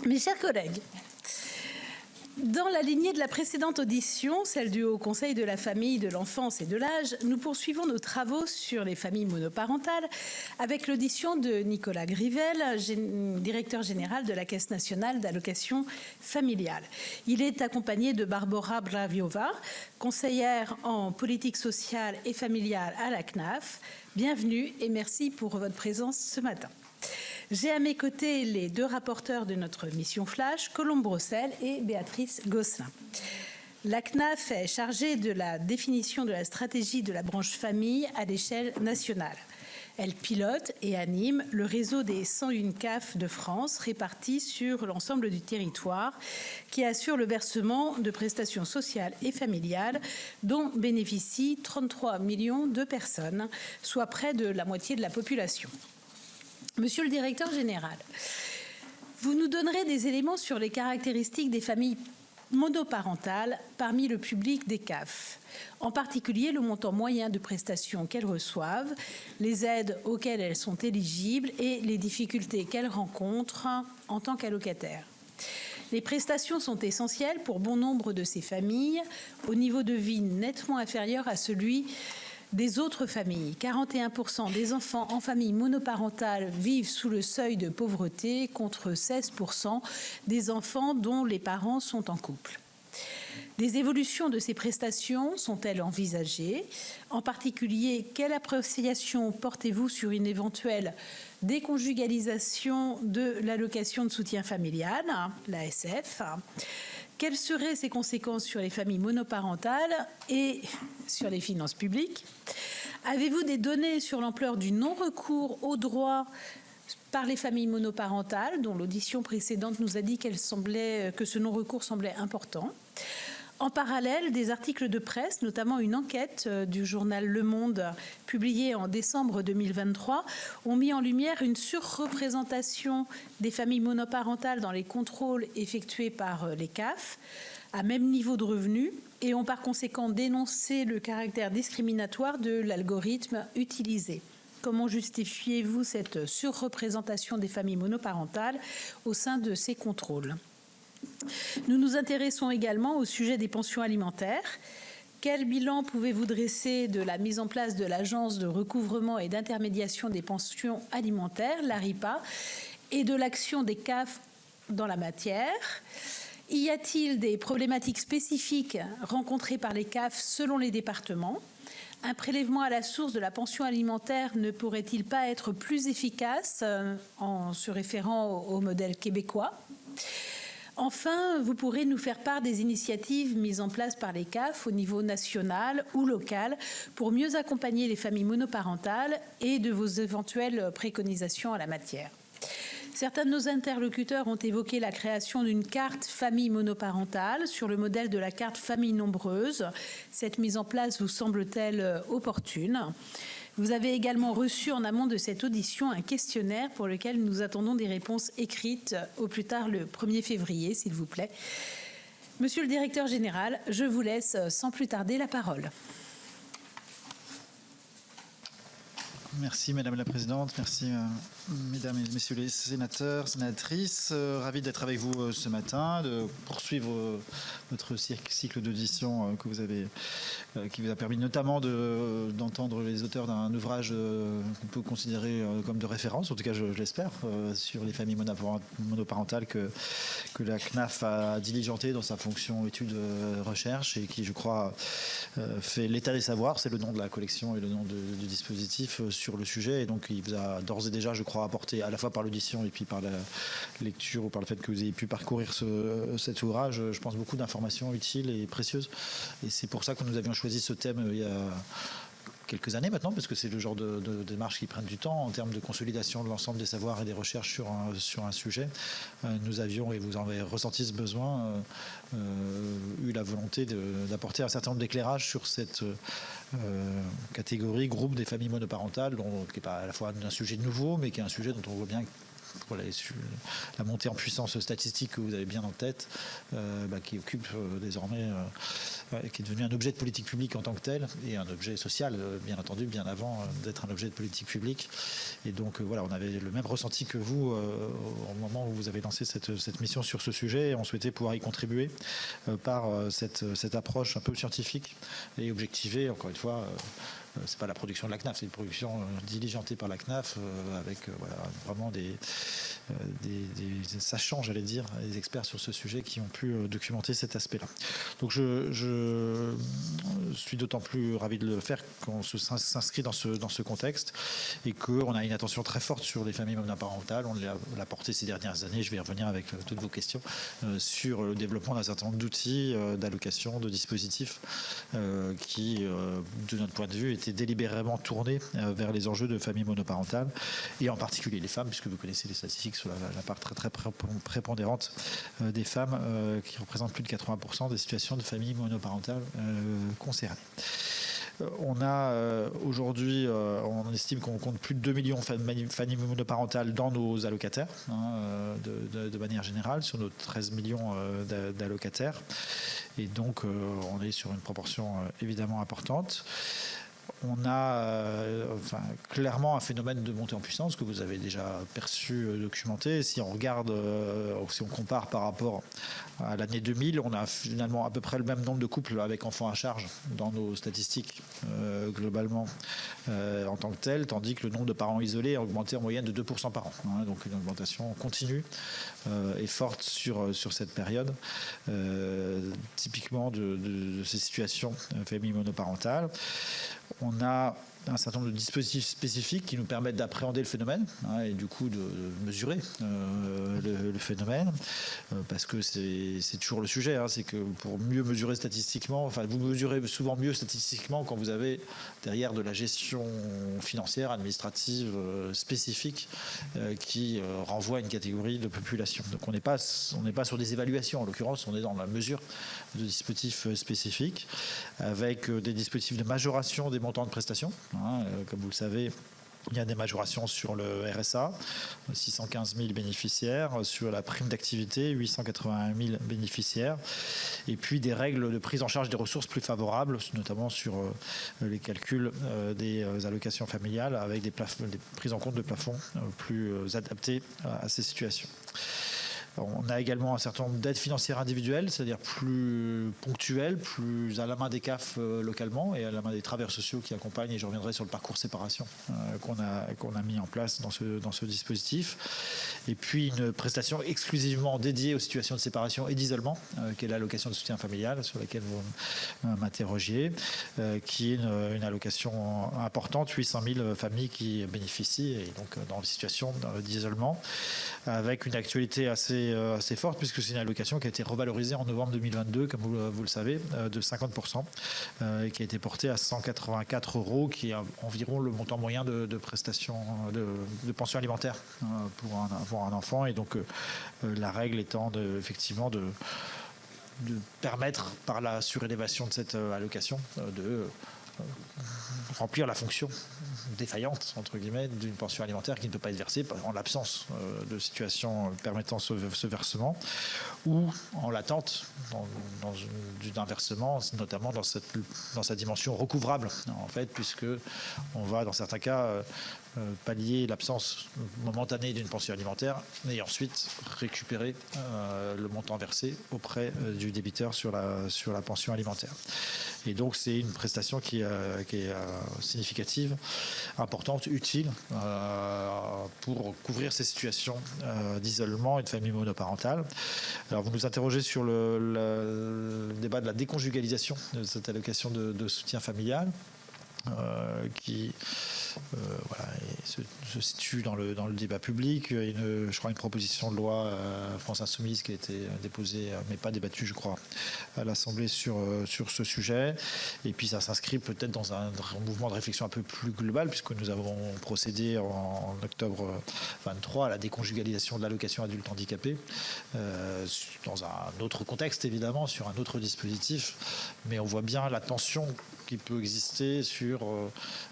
Mes chers collègues, dans la lignée de la précédente audition, celle du Haut Conseil de la famille, de l'enfance et de l'âge, nous poursuivons nos travaux sur les familles monoparentales avec l'audition de Nicolas Grivel, directeur général de la Caisse nationale d'allocation familiale. Il est accompagné de Barbara Braviova, conseillère en politique sociale et familiale à la CNAF. Bienvenue et merci pour votre présence ce matin. J'ai à mes côtés les deux rapporteurs de notre mission Flash, Colombe Brossel et Béatrice Gosselin. La CNAF est chargée de la définition de la stratégie de la branche famille à l'échelle nationale. Elle pilote et anime le réseau des 101 CAF de France répartis sur l'ensemble du territoire qui assure le versement de prestations sociales et familiales dont bénéficient 33 millions de personnes, soit près de la moitié de la population. Monsieur le directeur général, vous nous donnerez des éléments sur les caractéristiques des familles monoparentales parmi le public des CAF, en particulier le montant moyen de prestations qu'elles reçoivent, les aides auxquelles elles sont éligibles et les difficultés qu'elles rencontrent en tant qu'allocataires. Les prestations sont essentielles pour bon nombre de ces familles, au niveau de vie nettement inférieur à celui des autres familles. 41% des enfants en famille monoparentale vivent sous le seuil de pauvreté contre 16% des enfants dont les parents sont en couple. Des évolutions de ces prestations sont-elles envisagées? En particulier, quelle appréciation portez-vous sur une éventuelle déconjugalisation de l'allocation de soutien familial, l'ASF? Quelles seraient ses conséquences sur les familles monoparentales et sur les finances publiques? Avez-vous des données sur l'ampleur du non-recours aux droits par les familles monoparentales, dont l'audition précédente nous a dit que ce non-recours semblait important? En parallèle, des articles de presse, notamment une enquête du journal Le Monde publiée en décembre 2023, ont mis en lumière une surreprésentation des familles monoparentales dans les contrôles effectués par les CAF, à même niveau de revenus, et ont par conséquent dénoncé le caractère discriminatoire de l'algorithme utilisé. Comment justifiez-vous cette surreprésentation des familles monoparentales au sein de ces contrôles ? Nous nous intéressons également au sujet des pensions alimentaires. Quel bilan pouvez-vous dresser de la mise en place de l'Agence de recouvrement et d'intermédiation des pensions alimentaires, l'ARIPA, et de l'action des CAF dans la matière? Y a-t-il des problématiques spécifiques rencontrées par les CAF selon les départements? Un prélèvement à la source de la pension alimentaire ne pourrait-il pas être plus efficace en se référant au modèle québécois? Enfin, vous pourrez nous faire part des initiatives mises en place par les CAF au niveau national ou local pour mieux accompagner les familles monoparentales et de vos éventuelles préconisations à la matière. Certains de nos interlocuteurs ont évoqué la création d'une carte famille monoparentale sur le modèle de la carte famille nombreuse. Cette mise en place vous semble-t-elle opportune? Vous avez également reçu en amont de cette audition un questionnaire pour lequel nous attendons des réponses écrites au plus tard le 1er février, s'il vous plaît. Monsieur le directeur général, je vous laisse sans plus tarder la parole. Merci Madame la Présidente, merci Mesdames et Messieurs les sénateurs, sénatrices. Ravi d'être avec vous ce matin, de poursuivre notre cycle d'audition qui vous a permis notamment d'entendre les auteurs d'un ouvrage qu'on peut considérer comme de référence, en tout cas je l'espère, sur les familles monoparentales que la CNAF a diligenté dans sa fonction études recherche et qui, je crois, fait l'état des savoirs. C'est le nom de la collection et le nom du dispositif sur le sujet. Et donc, il vous a d'ores et déjà, je crois, apporté à la fois par l'audition et puis par la lecture ou par le fait que vous ayez pu parcourir cet ouvrage, je pense, beaucoup d'informations utiles et précieuses. Et c'est pour ça que nous avions choisi ce thème il y a quelques années maintenant, parce que c'est le genre de démarches qui prennent du temps en termes de consolidation de l'ensemble des savoirs et des recherches sur un sujet. Nous avions, et vous en avez ressenti ce besoin, eu la volonté d'apporter un certain nombre d'éclairages sur cette catégorie, groupe des familles monoparentales, qui n'est pas à la fois un sujet nouveau, mais qui est un sujet dont on voit bien pour la montée en puissance statistique que vous avez bien en tête, qui occupe désormais, qui est devenu un objet de politique publique en tant que tel, et un objet social, bien entendu, bien avant d'être un objet de politique publique. Et donc on avait le même ressenti que vous au moment où vous avez lancé cette mission sur ce sujet, et on souhaitait pouvoir y contribuer par cette approche un peu scientifique et objectivée, encore une fois. C'est pas la production de la CNAF, c'est une production diligentée par la CNAF avec vraiment des sachants, j'allais dire, des experts sur ce sujet qui ont pu documenter cet aspect-là. Donc je suis d'autant plus ravi de le faire qu'on s'inscrit dans ce contexte et qu'on a une attention très forte sur les familles monoparentales. On l'a porté ces dernières années, je vais y revenir avec toutes vos questions, sur le développement d'un certain nombre d'outils, d'allocations, de dispositifs qui, de notre point de vue, étaient délibérément tournés vers les enjeux de familles monoparentales et en particulier les femmes, puisque vous connaissez les statistiques sur la part très très prépondérante des femmes qui représentent plus de 80% des situations de familles monoparentales concernées. On a aujourd'hui, on estime qu'on compte plus de 2 millions de familles monoparentales dans nos allocataires, de manière générale, sur nos 13 millions d'allocataires. Et donc, on est sur une proportion évidemment importante. On a clairement un phénomène de montée en puissance que vous avez déjà perçu, documenté. Si on regarde, si on compare par rapport à l'année 2000, on a finalement à peu près le même nombre de couples avec enfants à charge dans nos statistiques globalement en tant que tel, tandis que le nombre de parents isolés a augmenté en moyenne de 2% par an. Donc une augmentation continue et forte sur cette période, typiquement de ces situations familles monoparentales. On a un certain nombre de dispositifs spécifiques qui nous permettent d'appréhender le phénomène et du coup de mesurer le phénomène, parce que c'est toujours le sujet, c'est que pour mieux mesurer statistiquement, vous mesurez souvent mieux statistiquement quand vous avez derrière de la gestion financière, administrative spécifique qui renvoie à une catégorie de population. Donc on n'est pas sur des évaluations, en l'occurrence on est dans la mesure de dispositifs spécifiques avec des dispositifs de majoration des montants de prestations. Comme vous le savez, il y a des majorations sur le RSA, 615 000 bénéficiaires, sur la prime d'activité, 881 000 bénéficiaires, et puis des règles de prise en charge des ressources plus favorables, notamment sur les calculs des allocations familiales, avec des prises en compte de plafonds plus adaptés à ces situations. On a également un certain nombre d'aides financières individuelles, c'est-à-dire plus ponctuelles, plus à la main des CAF localement et à la main des travailleurs sociaux qui accompagnent, et je reviendrai sur le parcours séparation qu'on a mis en place dans ce dispositif. Et puis une prestation exclusivement dédiée aux situations de séparation et d'isolement, qui est l'allocation de soutien familial, sur laquelle vous m'interrogiez, qui est une allocation importante, 800 000 familles qui bénéficient, et donc dans les situations d'isolement, avec une actualité assez forte, puisque c'est une allocation qui a été revalorisée en novembre 2022, comme vous le savez, de 50%, qui a été portée à 184 €, qui est environ le montant moyen de prestations de pension alimentaire pour un enfant. Et donc la règle étant effectivement de permettre, par la surélévation de cette allocation, de remplir la fonction défaillante, entre guillemets, d'une pension alimentaire qui ne peut pas être versée en l'absence de situation permettant ce versement, ou en l'attente d'un versement, notamment dans sa dimension recouvrable, en fait, puisque on va, dans certains cas, pallier l'absence momentanée d'une pension alimentaire et ensuite récupérer le montant versé auprès du débiteur sur la pension alimentaire. Et donc c'est une prestation qui est significative, importante, utile pour couvrir ces situations d'isolement et de famille monoparentale. Alors vous nous interrogez sur le débat de la déconjugalisation de cette allocation de soutien familial. Qui se situe dans le débat public. Il y a je crois une proposition de loi France Insoumise qui a été déposée, mais pas débattue, je crois, à l'Assemblée sur ce sujet. Et puis ça s'inscrit peut-être dans un mouvement de réflexion un peu plus global, puisque nous avons procédé en octobre 23 à la déconjugalisation de l'allocation adulte handicapé, dans un autre contexte évidemment, sur un autre dispositif. Mais on voit bien la tension qui peut exister sur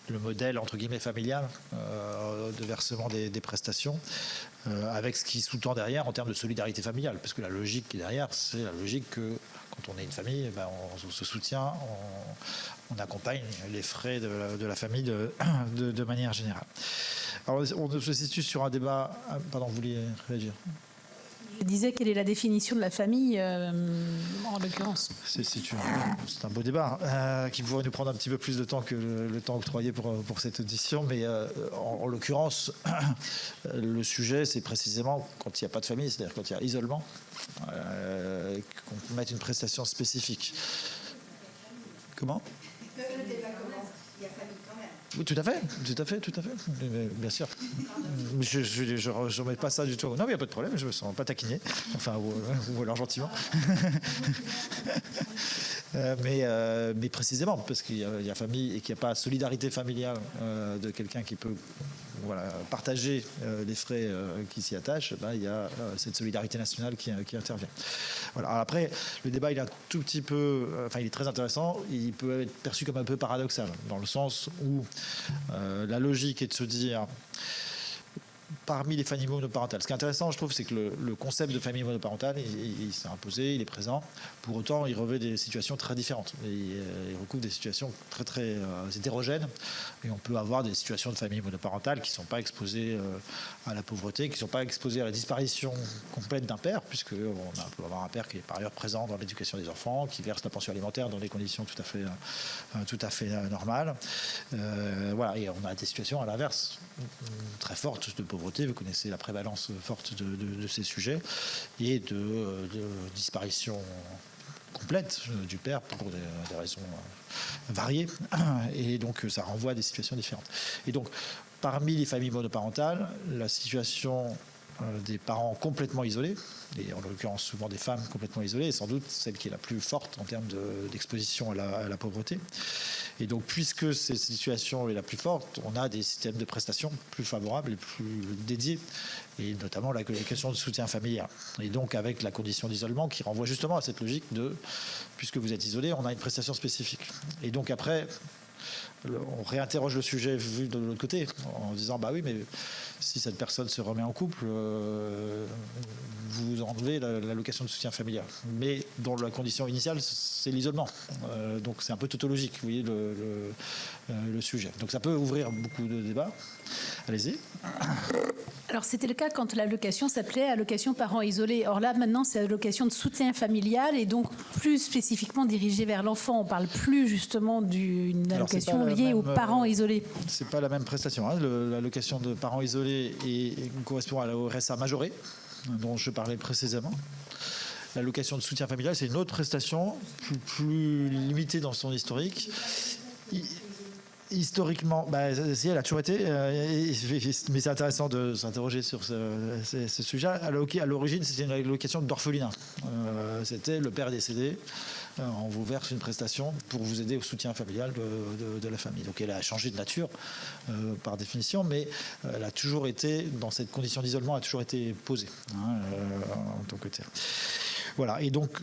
le modèle entre guillemets familial de versement des prestations, avec ce qui sous-tend derrière en termes de solidarité familiale, parce que la logique qui est derrière, c'est la logique que quand on est une famille, on se soutient, on accompagne les frais de la famille de manière générale. Alors, on se situe sur un débat. Pardon, vous vouliez réagir? Je disais, quelle est la définition de la famille, en l'occurrence? C'est un beau débat qui pourrait nous prendre un petit peu plus de temps que le temps octroyé pour cette audition. Mais en l'occurrence, le sujet, c'est précisément quand il n'y a pas de famille, c'est-à-dire quand il y a isolement, qu'on peut mettre une prestation spécifique. Comment? Oui, tout à fait. Bien sûr. Je ne remets pas ça du tout. Non, mais il n'y a pas de problème, je ne me sens pas taquiné. Enfin, ou alors gentiment. Mais précisément, parce qu'il y a famille et qu'il n'y a pas solidarité familiale de quelqu'un qui peut partager les frais qui s'y attachent, il y a cette solidarité nationale qui intervient. Voilà. Alors après, le débat, il est un tout petit peu, il est très intéressant. Il peut être perçu comme un peu paradoxal, dans le sens où la logique est de se dire, parmi les familles monoparentales. Ce qui est intéressant, je trouve, c'est que le concept de famille monoparentale, il s'est imposé, il est présent. Pour autant, il revêt des situations très différentes. Il recouvre des situations très, très hétérogènes. Et on peut avoir des situations de famille monoparentale qui ne sont pas exposées à la pauvreté, qui ne sont pas exposées à la disparition complète d'un père, puisqu'on peut avoir un père qui est par ailleurs présent dans l'éducation des enfants, qui verse la pension alimentaire dans des conditions tout à fait normales. Et on a des situations à l'inverse, très fortes de pauvreté. Vous connaissez la prévalence forte de ces sujets et de disparition complète du père pour des raisons variées. Et donc, ça renvoie à des situations différentes. Et donc, parmi les familles monoparentales, la situation des parents complètement isolés, et en l'occurrence souvent des femmes complètement isolées, est sans doute celle qui est la plus forte en termes d'exposition à la pauvreté. Et donc, puisque cette situation est la plus forte, on a des systèmes de prestations plus favorables et plus dédiés, et notamment la question de soutien familial. Et donc, avec la condition d'isolement qui renvoie justement à cette logique de, puisque vous êtes isolé, on a une prestation spécifique. Et donc après, on réinterroge le sujet vu de l'autre côté, en disant, oui, mais si cette personne se remet en couple, vous enlevez l'allocation de soutien familial. Mais dans la condition initiale, c'est l'isolement. Donc c'est un peu tautologique, vous voyez, le sujet. Donc ça peut ouvrir beaucoup de débats. Allez-y. Alors c'était le cas quand l'allocation s'appelait allocation parents isolés. Or là maintenant c'est allocation de soutien familial et donc plus spécifiquement dirigée vers l'enfant. On parle plus justement d'une allocation liée aux parents isolés. C'est pas la même prestation. L'allocation de parents isolés correspond au RSA majoré dont je parlais précédemment. L'allocation de soutien familial, c'est une autre prestation plus limitée dans son historique. Historiquement, si elle a toujours été, mais c'est intéressant de s'interroger sur ce sujet. À l'origine, c'était une allocation d'orphelinat. C'était le père décédé, on vous verse une prestation pour vous aider au soutien familial de la famille. Donc elle a changé de nature par définition, mais elle a toujours été, dans cette condition d'isolement, a toujours été posée en tant que telle. Voilà, et donc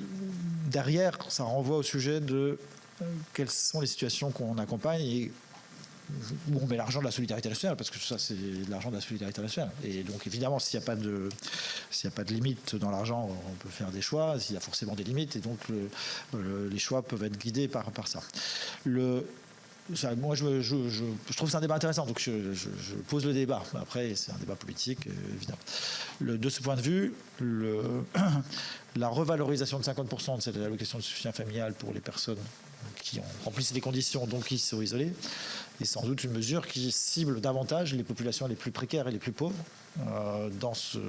derrière, ça renvoie au sujet de quelles sont les situations qu'on accompagne et où on met l'argent de la solidarité nationale, parce que tout ça c'est de l'argent de la solidarité nationale. Et donc évidemment, s'il n'y a pas de limite dans l'argent, on peut faire des choix. Il y a forcément des limites, et donc les choix peuvent être guidés par ça. Moi, je trouve que c'est un débat intéressant, donc je pose le débat. Après, c'est un débat politique, évidemment. De ce point de vue, la revalorisation de 50% de cette allocation de soutien familial pour les personnes qui remplissent les conditions, donc qui sont isolées, est sans doute une mesure qui cible davantage les populations les plus précaires et les plus pauvres dans ce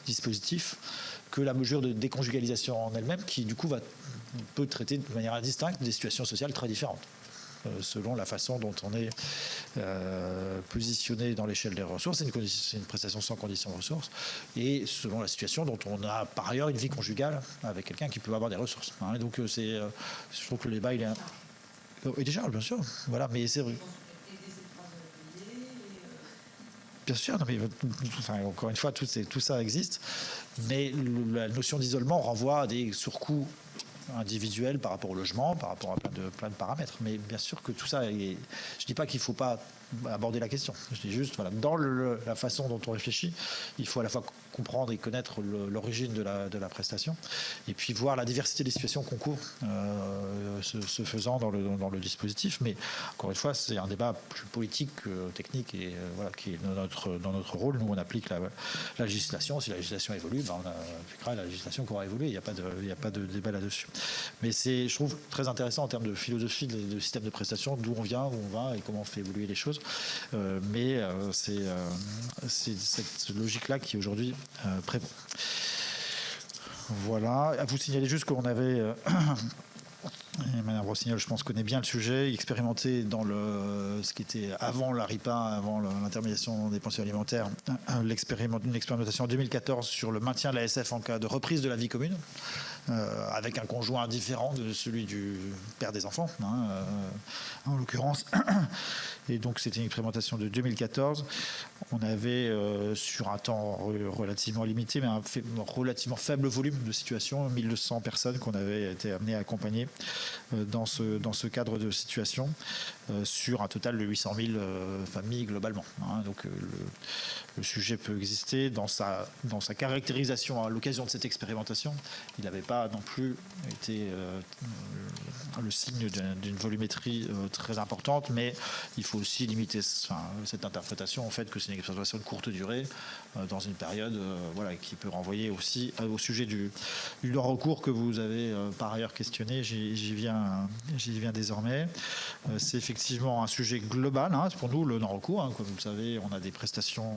dispositif que la mesure de déconjugalisation en elle-même, qui du coup peut traiter de manière indistincte des situations sociales très différentes, selon la façon dont on est positionné dans l'échelle des ressources. C'est une prestation sans condition de ressources, et selon la situation dont on a par ailleurs une vie conjugale avec quelqu'un qui peut avoir des ressources. Et donc je trouve que le débat il est et déjà, bien sûr, voilà, mais c'est vrai. Bien sûr, non, mais, encore une fois, tout ça existe, mais la notion d'isolement renvoie à des surcoûts individuelle par rapport au logement, par rapport à plein de paramètres. Mais bien sûr que tout ça, je ne dis pas qu'il ne faut pas aborder la question. Je dis juste, voilà, dans la façon dont on réfléchit, il faut à la fois comprendre et connaître l'origine de la prestation, et puis voir la diversité des situations qu'on couvre se faisant dans le dispositif. Mais encore une fois, c'est un débat plus politique que technique, et voilà, qui est dans notre rôle. Nous, on applique la législation. Si la législation évolue, ben, on appliquera la législation qui aura évolué. Il n'y a pas de débat là-dessus. Mais je trouve très intéressant en termes de philosophie de système de prestation, d'où on vient, où on va et comment on fait évoluer les choses. Mais c'est cette logique-là qui aujourd'hui prévaut. Voilà. À vous signaler juste qu'on avait... Madame Rossignol, je pense, connaît bien le sujet, expérimenté dans ce qui était avant la RIPA, avant l'intermédiation des pensions alimentaires, une expérimentation en 2014 sur le maintien de l'ASF en cas de reprise de la vie commune, avec un conjoint différent de celui du père des enfants, en l'occurrence. Et donc c'était une expérimentation de 2014. On avait, sur un temps relativement limité, mais un relativement faible volume de situations, 1200 personnes qu'on avait été amené à accompagner dans ce cadre de situation, sur un total de 800 000 familles globalement. Donc le sujet peut exister dans sa caractérisation à l'occasion de cette expérimentation. Il n'avait pas non plus été le signe d'une volumétrie très importante, mais il faut aussi limiter cette interprétation en fait que c'est une expérimentation de courte durée dans une période qui peut renvoyer aussi au sujet du non-recours que vous avez par ailleurs questionné. J'y viens désormais. C'est effectivement un sujet global. Pour nous, le non-recours, comme vous le savez, on a des prestations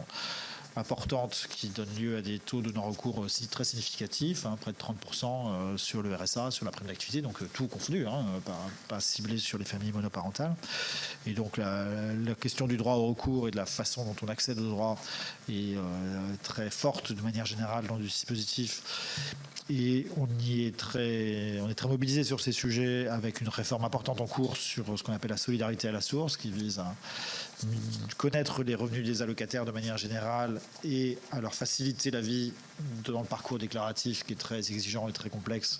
importantes qui donnent lieu à des taux de non-recours aussi très significatifs, près de 30% sur le RSA, sur la prime d'activité, donc tout confondu, pas ciblé sur les familles monoparentales. Et donc la question du droit au recours et de la façon dont on accède au droit est très forte de manière générale dans le dispositif. Et on est très mobilisé sur ces sujets, avec une réforme importante en cours sur ce qu'on appelle la solidarité à la source, qui vise à connaître les revenus des allocataires de manière générale et à leur faciliter la vie dans le parcours déclaratif qui est très exigeant et très complexe,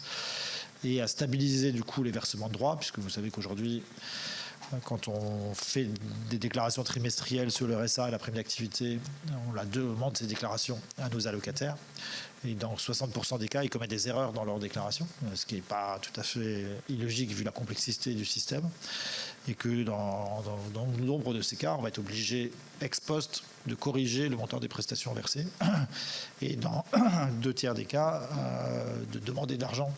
et à stabiliser du coup les versements de droits, puisque vous savez qu'aujourd'hui, quand on fait des déclarations trimestrielles sur le RSA et la prime d'activité, on la demande ces déclarations à nos allocataires. Et dans 60% des cas, ils commettent des erreurs dans leurs déclarations, ce qui n'est pas tout à fait illogique vu la complexité du système. Et que dans nombre de ces cas, on va être obligé ex post de corriger le montant des prestations versées. Et dans 2/3 des cas, de demander de l'argent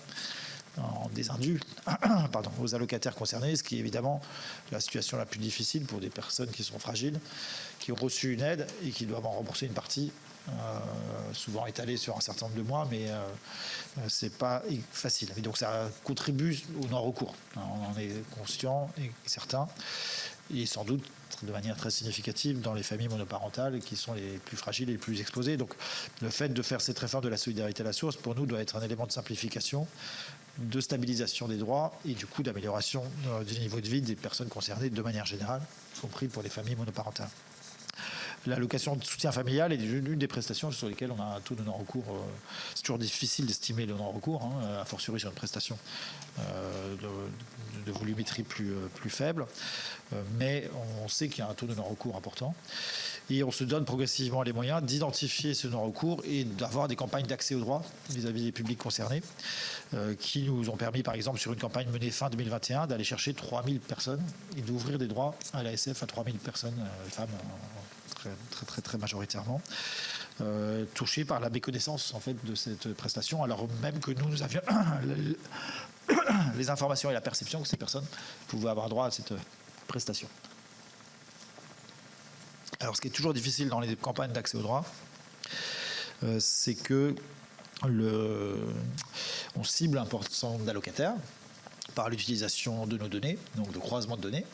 en désindu aux allocataires concernés, ce qui est évidemment la situation la plus difficile pour des personnes qui sont fragiles, qui ont reçu une aide et qui doivent en rembourser une partie, souvent étalée sur un certain nombre de mois, mais c'est pas facile. Et donc ça contribue au non-recours. On en est conscient et certain, et sans doute de manière très significative dans les familles monoparentales qui sont les plus fragiles et les plus exposées. Donc le fait de faire cette réforme de la solidarité à la source, pour nous, doit être un élément de simplification, de stabilisation des droits et du coup d'amélioration du niveau de vie des personnes concernées de manière générale, y compris pour les familles monoparentales. L'allocation de soutien familial est l'une des prestations sur lesquelles on a un taux de non-recours. C'est toujours difficile d'estimer le non-recours, a fortiori sur une prestation de volumétrie plus faible. Mais on sait qu'il y a un taux de non-recours important. Et on se donne progressivement les moyens d'identifier ce non-recours et d'avoir des campagnes d'accès au droit vis-à-vis des publics concernés, qui nous ont permis, par exemple, sur une campagne menée fin 2021, d'aller chercher 3000 personnes et d'ouvrir des droits à l'ASF à 3000 personnes, femmes très majoritairement, touchées par la méconnaissance en fait de cette prestation, alors même que nous avions les informations et la perception que ces personnes pouvaient avoir droit à cette prestation. Alors, ce qui est toujours difficile dans les campagnes d'accès au droit, c'est que on cible un pourcentage d'allocataires par l'utilisation de nos données, donc de croisement de données.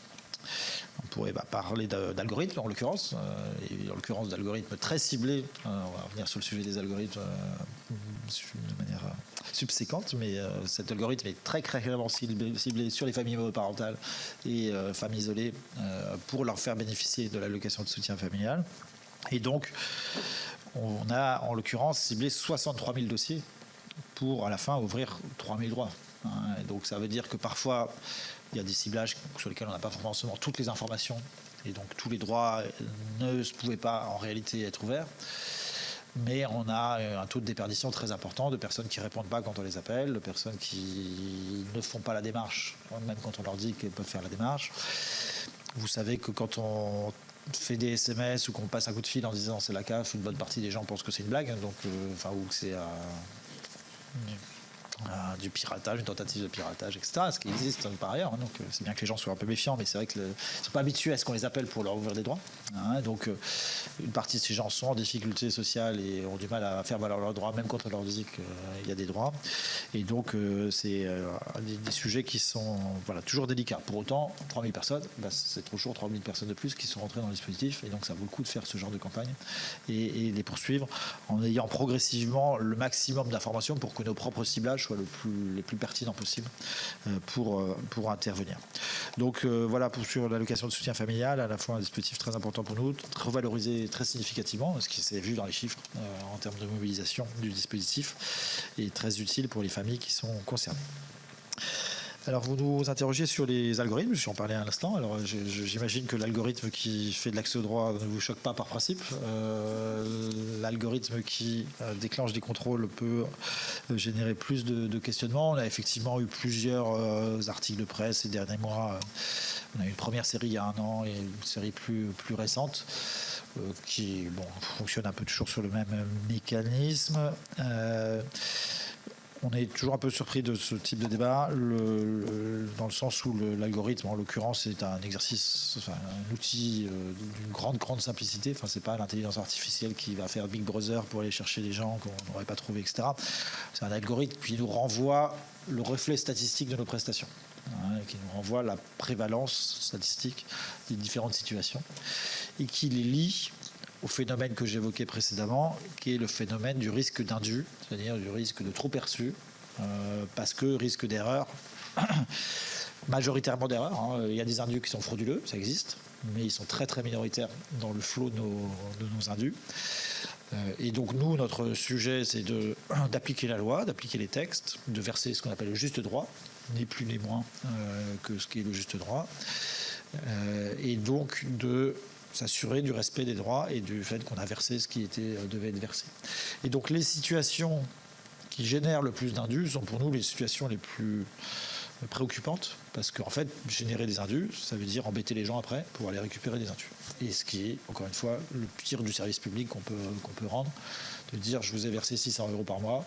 On pourrait parler d'algorithmes en l'occurrence, et en l'occurrence d'algorithmes très ciblés. On va revenir sur le sujet des algorithmes de manière subséquente, mais cet algorithme est très clairement ciblé sur les familles monoparentales et familles isolées pour leur faire bénéficier de l'allocation de soutien familial. Et donc, on a en l'occurrence ciblé 63 000 dossiers pour à la fin ouvrir 3 000 droits. Et donc ça veut dire que parfois, il y a des ciblages sur lesquels on n'a pas forcément toutes les informations. Et donc tous les droits ne pouvaient pas en réalité être ouverts. Mais on a un taux de déperdition très important de personnes qui ne répondent pas quand on les appelle, de personnes qui ne font pas la démarche, même quand on leur dit qu'elles peuvent faire la démarche. Vous savez que quand on fait des SMS ou qu'on passe un coup de fil en disant c'est la CAF, une bonne partie des gens pensent que c'est une blague, donc, ou que c'est du piratage, une tentative de piratage, etc. Ce qui existe par ailleurs. Donc c'est bien que les gens soient un peu méfiants, mais c'est vrai qu'ils ne sont pas habitués à ce qu'on les appelle pour leur ouvrir des droits. Donc une partie de ces gens sont en difficulté sociale et ont du mal à faire valoir leurs droits, même quand on leur dit qu'il y a des droits. Et donc c'est des sujets qui sont toujours délicats. Pour autant, 3000 personnes, c'est toujours 3000 personnes de plus qui sont rentrées dans le dispositif. Et donc ça vaut le coup de faire ce genre de campagne et les poursuivre en ayant progressivement le maximum d'informations pour que nos propres ciblages soient les plus pertinents possibles pour intervenir. Donc voilà sur l'allocation de soutien familial, à la fois un dispositif très important pour nous, revalorisé très significativement, ce qui s'est vu dans les chiffres en termes de mobilisation du dispositif, et très utile pour les familles qui sont concernées. Alors vous nous interrogez sur les algorithmes, j'en parlais à l'instant. Alors j'imagine que l'algorithme qui fait de l'accès au droit ne vous choque pas par principe. L'algorithme qui déclenche des contrôles peut générer plus de questionnements. On a effectivement eu plusieurs articles de presse ces derniers mois. On a eu une première série il y a 1 an et une série plus récente qui fonctionne un peu toujours sur le même mécanisme. On est toujours un peu surpris de ce type de débat, dans le sens où l'algorithme, en l'occurrence, est un exercice, un outil d'une grande simplicité. Enfin, c'est pas l'intelligence artificielle qui va faire Big Brother pour aller chercher des gens qu'on n'aurait pas trouvés, etc. C'est un algorithme qui nous renvoie le reflet statistique de nos prestations, qui nous renvoie la prévalence statistique des différentes situations et qui les lie au phénomène que j'évoquais précédemment, qui est le phénomène du risque d'indu, c'est-à-dire du risque de trop perçu, parce que risque d'erreur, majoritairement d'erreur. Il y a des indus qui sont frauduleux, ça existe, mais ils sont très minoritaires dans le flot de nos indus. Et donc nous, notre sujet, c'est d'appliquer la loi, d'appliquer les textes, de verser ce qu'on appelle le juste droit, ni plus ni moins que ce qui est le juste droit, et donc de s'assurer du respect des droits et du fait qu'on a versé ce qui devait être versé. Et donc les situations qui génèrent le plus d'indus sont pour nous les situations les plus préoccupantes, parce qu'en fait, générer des indus, ça veut dire embêter les gens après pour aller récupérer des indus. Et ce qui est, encore une fois, le pire du service public qu'on peut rendre, de dire je vous ai versé 600 € par mois,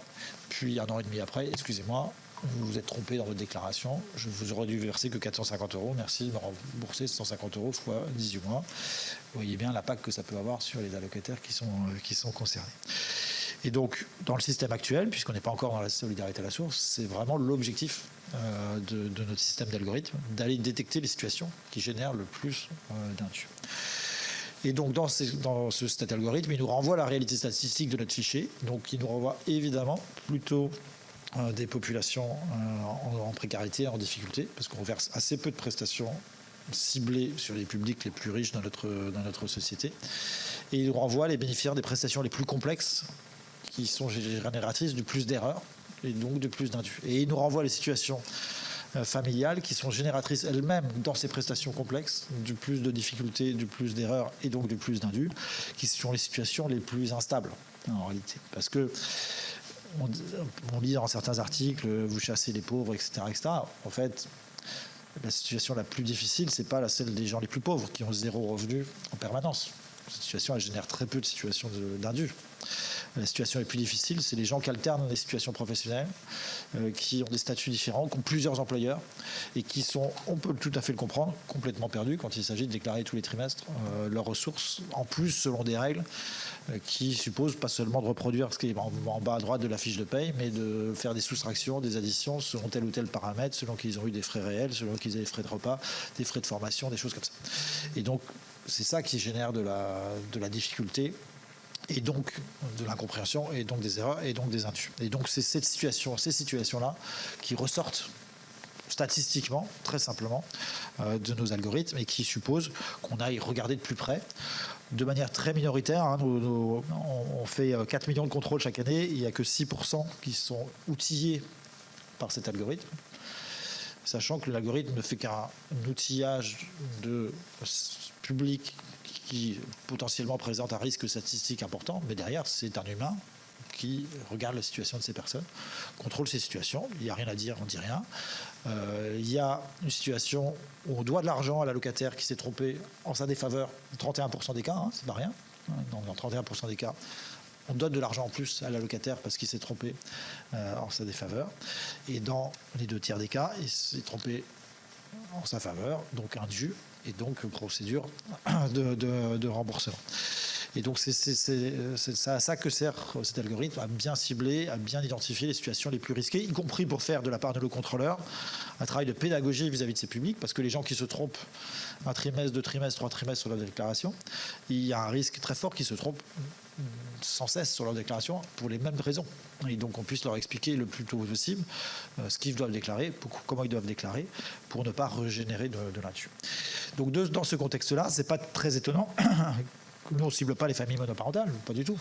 puis 1 an et demi après, excusez-moi, vous vous êtes trompé dans votre déclaration, je vous aurais dû verser que 450 €, merci de me rembourser 150 € fois 18 mois. Vous voyez bien l'impact que ça peut avoir sur les allocataires qui sont concernés. Et donc, dans le système actuel, puisqu'on n'est pas encore dans la solidarité à la source, c'est vraiment l'objectif de notre système d'algorithme, d'aller détecter les situations qui génèrent le plus d'indus. Et donc, dans cet algorithme, il nous renvoie la réalité statistique de notre fichier. Donc, il nous renvoie évidemment plutôt des populations en précarité, en difficulté, parce qu'on verse assez peu de prestations ciblées sur les publics les plus riches dans notre société. Et il nous renvoie les bénéficiaires des prestations les plus complexes, qui sont génératrices de plus d'erreurs et donc de plus d'indus. Et il nous renvoie les situations familiales qui sont génératrices elles-mêmes dans ces prestations complexes, du plus de difficultés, du plus d'erreurs et donc du plus d'indus, qui sont les situations les plus instables en réalité. Parce que on lit dans certains articles, vous chassez les pauvres, etc., etc. En fait, la situation la plus difficile, c'est pas celle des gens les plus pauvres qui ont 0 revenu en permanence. Cette situation, elle génère très peu de situations d'indus. La situation la plus difficile, c'est les gens qui alternent les situations professionnelles, qui ont des statuts différents, qui ont plusieurs employeurs et qui sont, on peut tout à fait le comprendre, complètement perdus quand il s'agit de déclarer tous les trimestres leurs ressources, en plus selon des règles qui supposent pas seulement de reproduire ce qui est en bas à droite de la fiche de paye, mais de faire des soustractions, des additions selon tel ou tel paramètre, selon qu'ils ont eu des frais réels, selon qu'ils aient des frais de repas, des frais de formation, des choses comme ça. Et donc, c'est ça qui génère de la difficulté et donc de l'incompréhension, et donc des erreurs, et donc des indus. Et donc c'est ces situations-là qui ressortent statistiquement, très simplement, de nos algorithmes et qui supposent qu'on aille regarder de plus près, de manière très minoritaire. On fait 4 millions de contrôles chaque année, il n'y a que 6% qui sont outillés par cet algorithme, sachant que l'algorithme ne fait qu'un outillage de public qui potentiellement présente un risque statistique important, mais derrière, c'est un humain qui regarde la situation de ces personnes, contrôle ces situations, il n'y a rien à dire, on ne dit rien. Il y a une situation où on doit de l'argent à l'allocataire qui s'est trompé en sa défaveur, 31% des cas, hein, c'est pas rien. Dans 31% des cas, on donne de l'argent en plus à l'allocataire parce qu'il s'est trompé en sa défaveur. Et dans les 2 tiers des cas, il s'est trompé en sa faveur, donc indu, et donc procédure de remboursement. Et donc c'est à ça que sert cet algorithme, à bien cibler, à bien identifier les situations les plus risquées, y compris pour faire de la part de nos contrôleurs un travail de pédagogie vis-à-vis de ces publics, parce que les gens qui se trompent un trimestre, 2 trimestres, 3 trimestres sur leur déclaration, il y a un risque très fort qu'ils se trompent sans cesse sur leur déclaration pour les mêmes raisons. Et donc on puisse leur expliquer le plus tôt possible ce qu'ils doivent déclarer, comment ils doivent déclarer, pour ne pas régénérer de l'indu. Donc dans ce contexte-là, c'est pas très étonnant. Nous, on ne cible pas les familles monoparentales, pas du tout.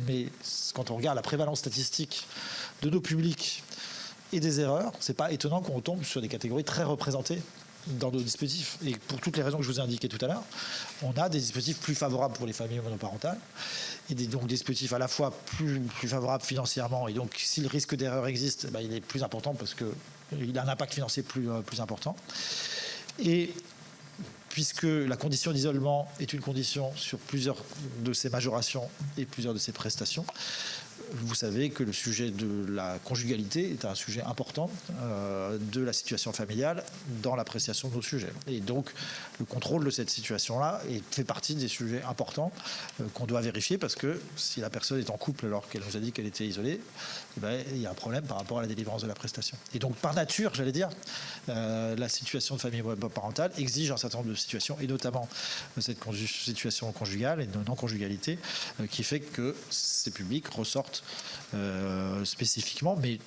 Mais quand on regarde la prévalence statistique de nos publics et des erreurs, c'est pas étonnant qu'on tombe sur des catégories très représentées dans nos dispositifs. Et pour toutes les raisons que je vous ai indiquées tout à l'heure, on a des dispositifs plus favorables pour les familles monoparentales et donc des dispositifs à la fois plus favorables financièrement. Et donc, si le risque d'erreur existe, il est plus important parce qu'il a un impact financier plus important. Et puisque la condition d'isolement est une condition sur plusieurs de ces majorations et plusieurs de ces prestations, vous savez que le sujet de la conjugalité est un sujet important de la situation familiale dans l'appréciation de nos sujets. Et donc, le contrôle de cette situation-là fait partie des sujets importants qu'on doit vérifier, parce que si la personne est en couple alors qu'elle nous a dit qu'elle était isolée, il y a un problème par rapport à la délivrance de la prestation. Et donc, par nature, j'allais dire, la situation de famille parentale exige un certain nombre de situations, et notamment cette situation conjugale et de non-conjugalité, qui fait que ces publics ressortent spécifiquement, mais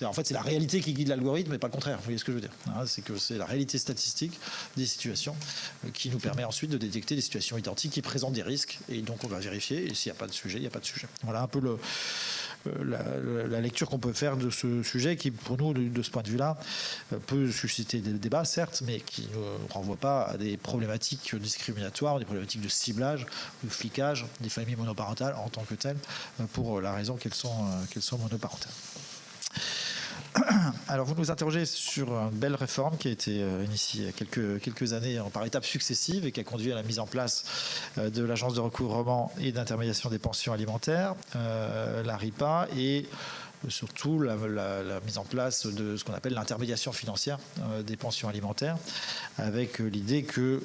en fait c'est la réalité qui guide l'algorithme et pas le contraire. Vous voyez ce que je veux dire, c'est que c'est la réalité statistique des situations qui nous permet ensuite de détecter des situations identiques qui présentent des risques, et donc on va vérifier, et s'il n'y a pas de sujet, il n'y a pas de sujet. Voilà un peu la lecture qu'on peut faire de ce sujet, qui pour nous, de ce point de vue-là, peut susciter des débats, certes, mais qui ne renvoie pas à des problématiques discriminatoires, des problématiques de ciblage, de flicage des familles monoparentales en tant que telles, pour la raison qu'elles sont monoparentales. Alors, vous nous interrogez sur une belle réforme qui a été initiée il y a quelques années par étapes successives et qui a conduit à la mise en place de l'Agence de recouvrement et d'intermédiation des pensions alimentaires, l'ARIPA, et surtout la mise en place de ce qu'on appelle l'intermédiation financière des pensions alimentaires, avec l'idée que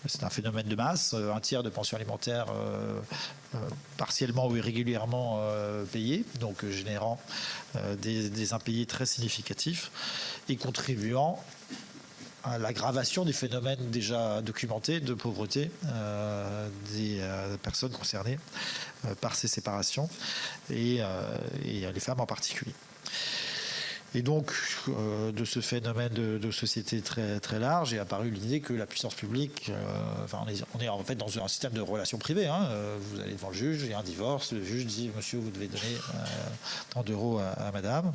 c'est un phénomène de masse, un tiers de pensions alimentaires partiellement ou irrégulièrement payées, donc générant des impayés très significatifs et contribuant à l'aggravation des phénomènes déjà documentés de pauvreté des personnes concernées par ces séparations, et les femmes en particulier. Et donc, de ce phénomène de société très, très large est apparue l'idée que la puissance publique, on est en fait dans un système de relations privées. Vous allez devant le juge, il y a un divorce, le juge dit « Monsieur, vous devez donner 30 € à madame »,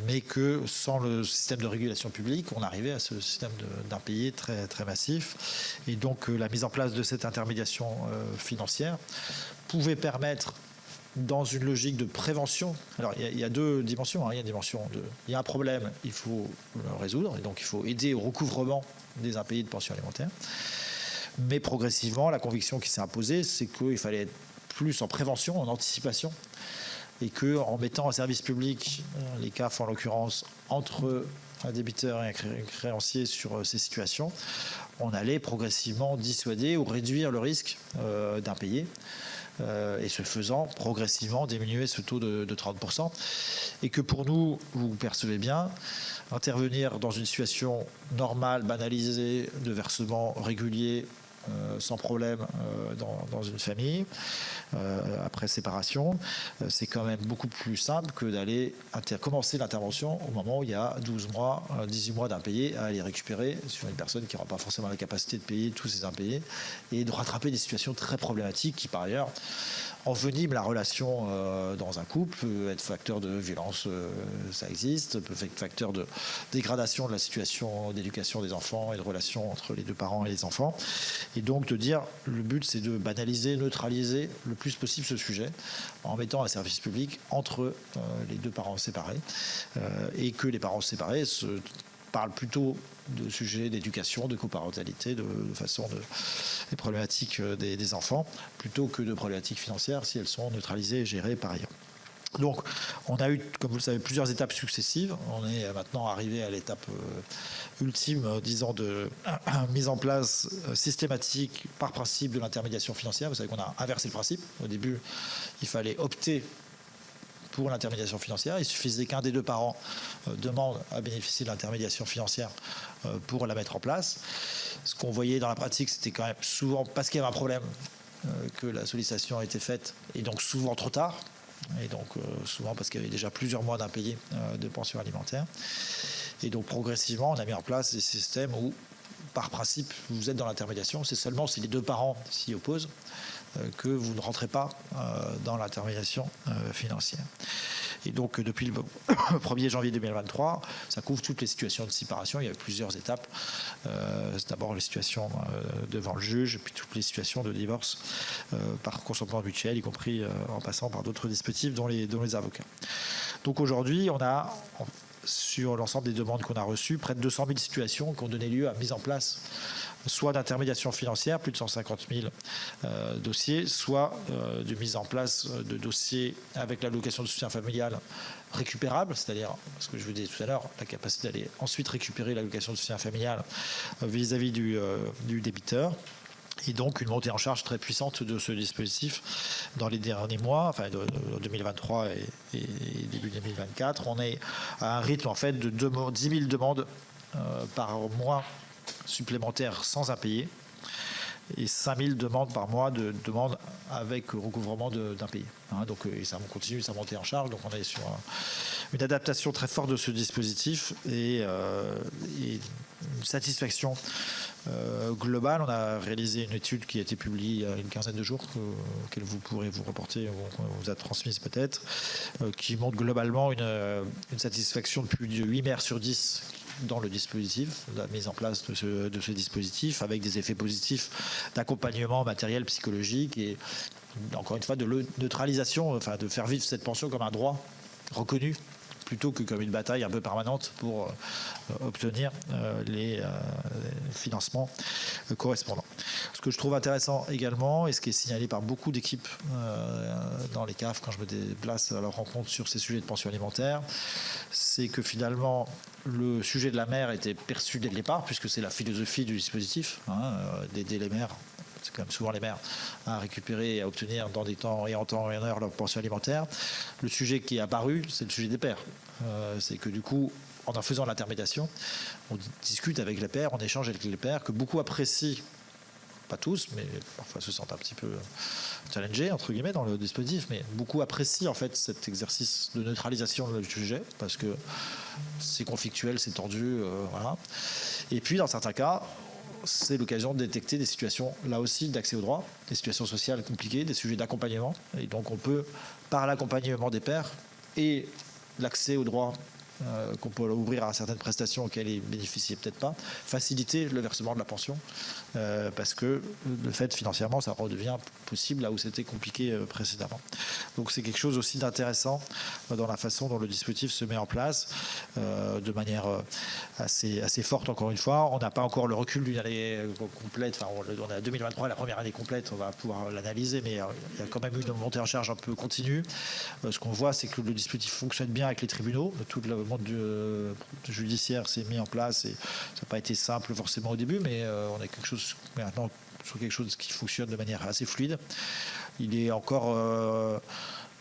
mais que sans le système de régulation publique, on arrivait à ce système d'impayés très, très massif. Et donc, la mise en place de cette intermédiation financière pouvait permettre, dans une logique de prévention. Alors, il y a 2 dimensions. Il y a une dimension il y a un problème, il faut le résoudre, et donc il faut aider au recouvrement des impayés de pensions alimentaires. Mais progressivement, la conviction qui s'est imposée, c'est qu'il fallait être plus en prévention, en anticipation, et qu'en mettant en service public les CAF, en l'occurrence, entre un débiteur et un créancier sur ces situations, on allait progressivement dissuader ou réduire le risque d'impayés, et ce faisant progressivement diminuer ce taux de 30%. Et que pour nous, vous percevez bien, intervenir dans une situation normale, banalisée, de versement régulier, sans problème dans une famille, après séparation, c'est quand même beaucoup plus simple que d'aller commencer l'intervention au moment où il y a 12 mois, 18 mois d'impayés à aller récupérer sur une personne qui n'aura pas forcément la capacité de payer tous ces impayés, et de rattraper des situations très problématiques qui, par ailleurs, envenime la relation dans un couple, peut être facteur de violence, ça existe, peut être facteur de dégradation de la situation d'éducation des enfants et de relation entre les deux parents et les enfants. Et donc de dire, le but c'est de banaliser, neutraliser le plus possible ce sujet en mettant un service public entre les deux parents séparés et que les parents séparés parlent plutôt de sujets d'éducation, de coparentalité, de façon des problématiques des enfants, plutôt que de problématiques financières si elles sont neutralisées et gérées par ailleurs. Donc, on a eu, comme vous le savez, plusieurs étapes successives. On est maintenant arrivé à l'étape ultime, disons, de mise en place systématique par principe de l'intermédiation financière. Vous savez qu'on a inversé le principe. Au début, il fallait opter pour l'intermédiation financière. Il suffisait qu'un des deux parents demande à bénéficier de l'intermédiation financière pour la mettre en place. Ce qu'on voyait dans la pratique, c'était quand même souvent, parce qu'il y avait un problème, que la sollicitation a été faite, et donc souvent trop tard. Et donc souvent parce qu'il y avait déjà plusieurs mois d'impayés de pension alimentaire. Et donc progressivement, on a mis en place des systèmes où, par principe, vous êtes dans l'intermédiation. C'est seulement si les deux parents s'y opposent que vous ne rentrez pas dans l'intermédiation financière. Et donc depuis le 1er janvier 2023, ça couvre toutes les situations de séparation. Il y a plusieurs étapes. C'est d'abord les situations devant le juge, puis toutes les situations de divorce par consentement mutuel, y compris en passant par d'autres dispositifs, dont les avocats. Donc aujourd'hui, on a, sur l'ensemble des demandes qu'on a reçues, près de 200 000 situations qui ont donné lieu à mise en place soit d'intermédiation financière, plus de 150 000 dossiers, soit de mise en place de dossiers avec l'allocation de soutien familial récupérable, c'est-à-dire, ce que je vous disais tout à l'heure, la capacité d'aller ensuite récupérer l'allocation de soutien familial vis-à-vis du débiteur. Et donc une montée en charge très puissante de ce dispositif dans les derniers mois, enfin de 2023 et début 2024. On est à un rythme en fait de 10 000 demandes par mois supplémentaires sans impayés et 5 000 demandes par mois de demandes avec recouvrement d'impayés. Donc et ça continue sa montée en charge. Donc on est sur une adaptation très forte de ce dispositif et une satisfaction globale. On a réalisé une étude qui a été publiée il y a une quinzaine de jours, que vous pourrez vous reporter, on vous a transmise peut-être, qui montre globalement une satisfaction de plus de 8 maires sur 10 dans le dispositif, la mise en place de ce dispositif, avec des effets positifs d'accompagnement matériel, psychologique et encore une fois de neutralisation, enfin de faire vivre cette pension comme un droit reconnu plutôt que comme une bataille un peu permanente pour obtenir les financements correspondants. Ce que je trouve intéressant également, et ce qui est signalé par beaucoup d'équipes dans les CAF quand je me déplace à leur rencontre sur ces sujets de pension alimentaire, c'est que finalement le sujet de la mère était perçu dès le départ, puisque c'est la philosophie du dispositif, d'aider les mères, c'est quand même souvent les mères, à récupérer et à obtenir dans des temps et en heure leur pension alimentaire. Le sujet qui est apparu, c'est le sujet des pères. C'est que du coup, en faisant l'intermédiation, on discute avec les pères, on échange avec les pères, que beaucoup apprécient, pas tous, mais parfois se sentent un petit peu challengés, entre guillemets, dans le dispositif, mais beaucoup apprécient en fait cet exercice de neutralisation du sujet, parce que c'est conflictuel, c'est tendu, voilà. Et puis, dans certains cas, c'est l'occasion de détecter des situations, là aussi, d'accès au droit, des situations sociales compliquées, des sujets d'accompagnement. Et donc, on peut, par l'accompagnement des pairs et l'accès au droit qu'on peut ouvrir à certaines prestations auxquelles ils bénéficiaient peut-être pas, faciliter le versement de la pension, parce que le fait financièrement, ça redevient possible là où c'était compliqué précédemment. Donc c'est quelque chose aussi d'intéressant dans la façon dont le dispositif se met en place, de manière assez forte encore une fois. On n'a pas encore le recul d'une année complète, enfin on est à 2023, la première année complète, on va pouvoir l'analyser, mais il y a quand même eu une montée en charge un peu continue. Ce qu'on voit, c'est que le dispositif fonctionne bien avec les tribunaux, tout le monde judiciaire s'est mis en place et ça n'a pas été simple forcément au début, mais on a quelque chose maintenant sur quelque chose qui fonctionne de manière assez fluide. Il est encore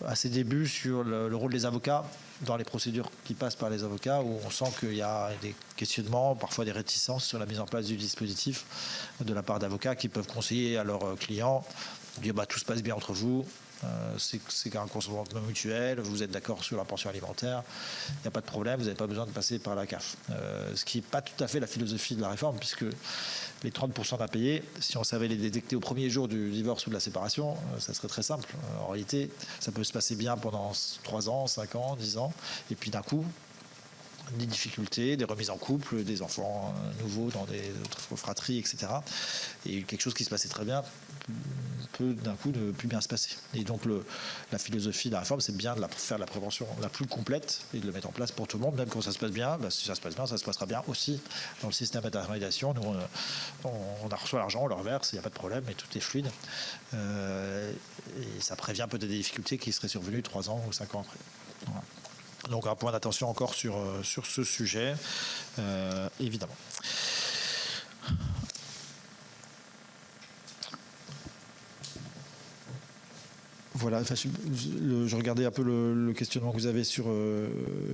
à ses débuts sur le rôle des avocats dans les procédures qui passent par les avocats, où on sent qu'il y a des questionnements, parfois des réticences sur la mise en place du dispositif de la part d'avocats qui peuvent conseiller à leurs clients, dire tout se passe bien entre vous, c'est un consentement mutuel, vous êtes d'accord sur la pension alimentaire, il n'y a pas de problème, vous n'avez pas besoin de passer par la CAF. Ce qui n'est pas tout à fait la philosophie de la réforme, puisque les 30% d'impayés, si on savait les détecter au premier jour du divorce ou de la séparation, ça serait très simple. En réalité, ça peut se passer bien pendant 3 ans, 5 ans, 10 ans, et puis d'un coup, des difficultés, des remises en couple, des enfants nouveaux dans des autres fratries, etc. Et quelque chose qui se passait très bien peut d'un coup ne plus bien se passer. Et donc la philosophie de la réforme, c'est bien de faire la prévention la plus complète et de le mettre en place pour tout le monde, même quand ça se passe bien. Si ça se passe bien, ça se passera bien aussi dans le système d'intermédiation. Nous, on reçoit l'argent, on le reverse, il n'y a pas de problème, et tout est fluide. Et ça prévient peut-être des difficultés qui seraient survenues 3 ans ou 5 ans après. Voilà. Donc un point d'attention encore sur ce sujet, évidemment. Voilà, je regardais un peu le questionnement que vous avez sur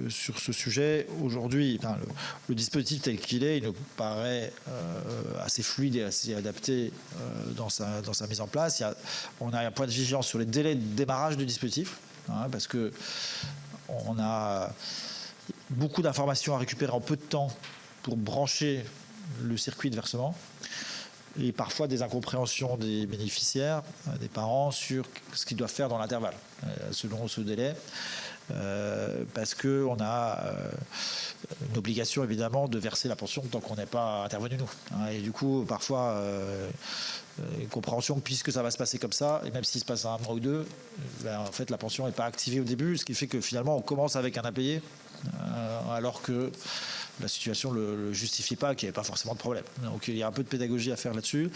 ce sujet. Aujourd'hui, le dispositif tel qu'il est, il nous paraît assez fluide et assez adapté dans sa mise en place. On a un point de vigilance sur les délais de démarrage du dispositif, parce que on a beaucoup d'informations à récupérer en peu de temps pour brancher le circuit de versement et parfois des incompréhensions des bénéficiaires, des parents sur ce qu'ils doivent faire dans l'intervalle selon ce délai, parce qu'on a une obligation évidemment de verser la pension tant qu'on n'est pas intervenu nous. Et du coup, parfois, une compréhension puisque ça va se passer comme ça, et même s'il se passe un mois ou deux, en fait la pension n'est pas activée au début, ce qui fait que finalement on commence avec un impayé, alors que la situation ne le justifie pas, qu'il n'y avait pas forcément de problème. Donc il y a un peu de pédagogie à faire là-dessus.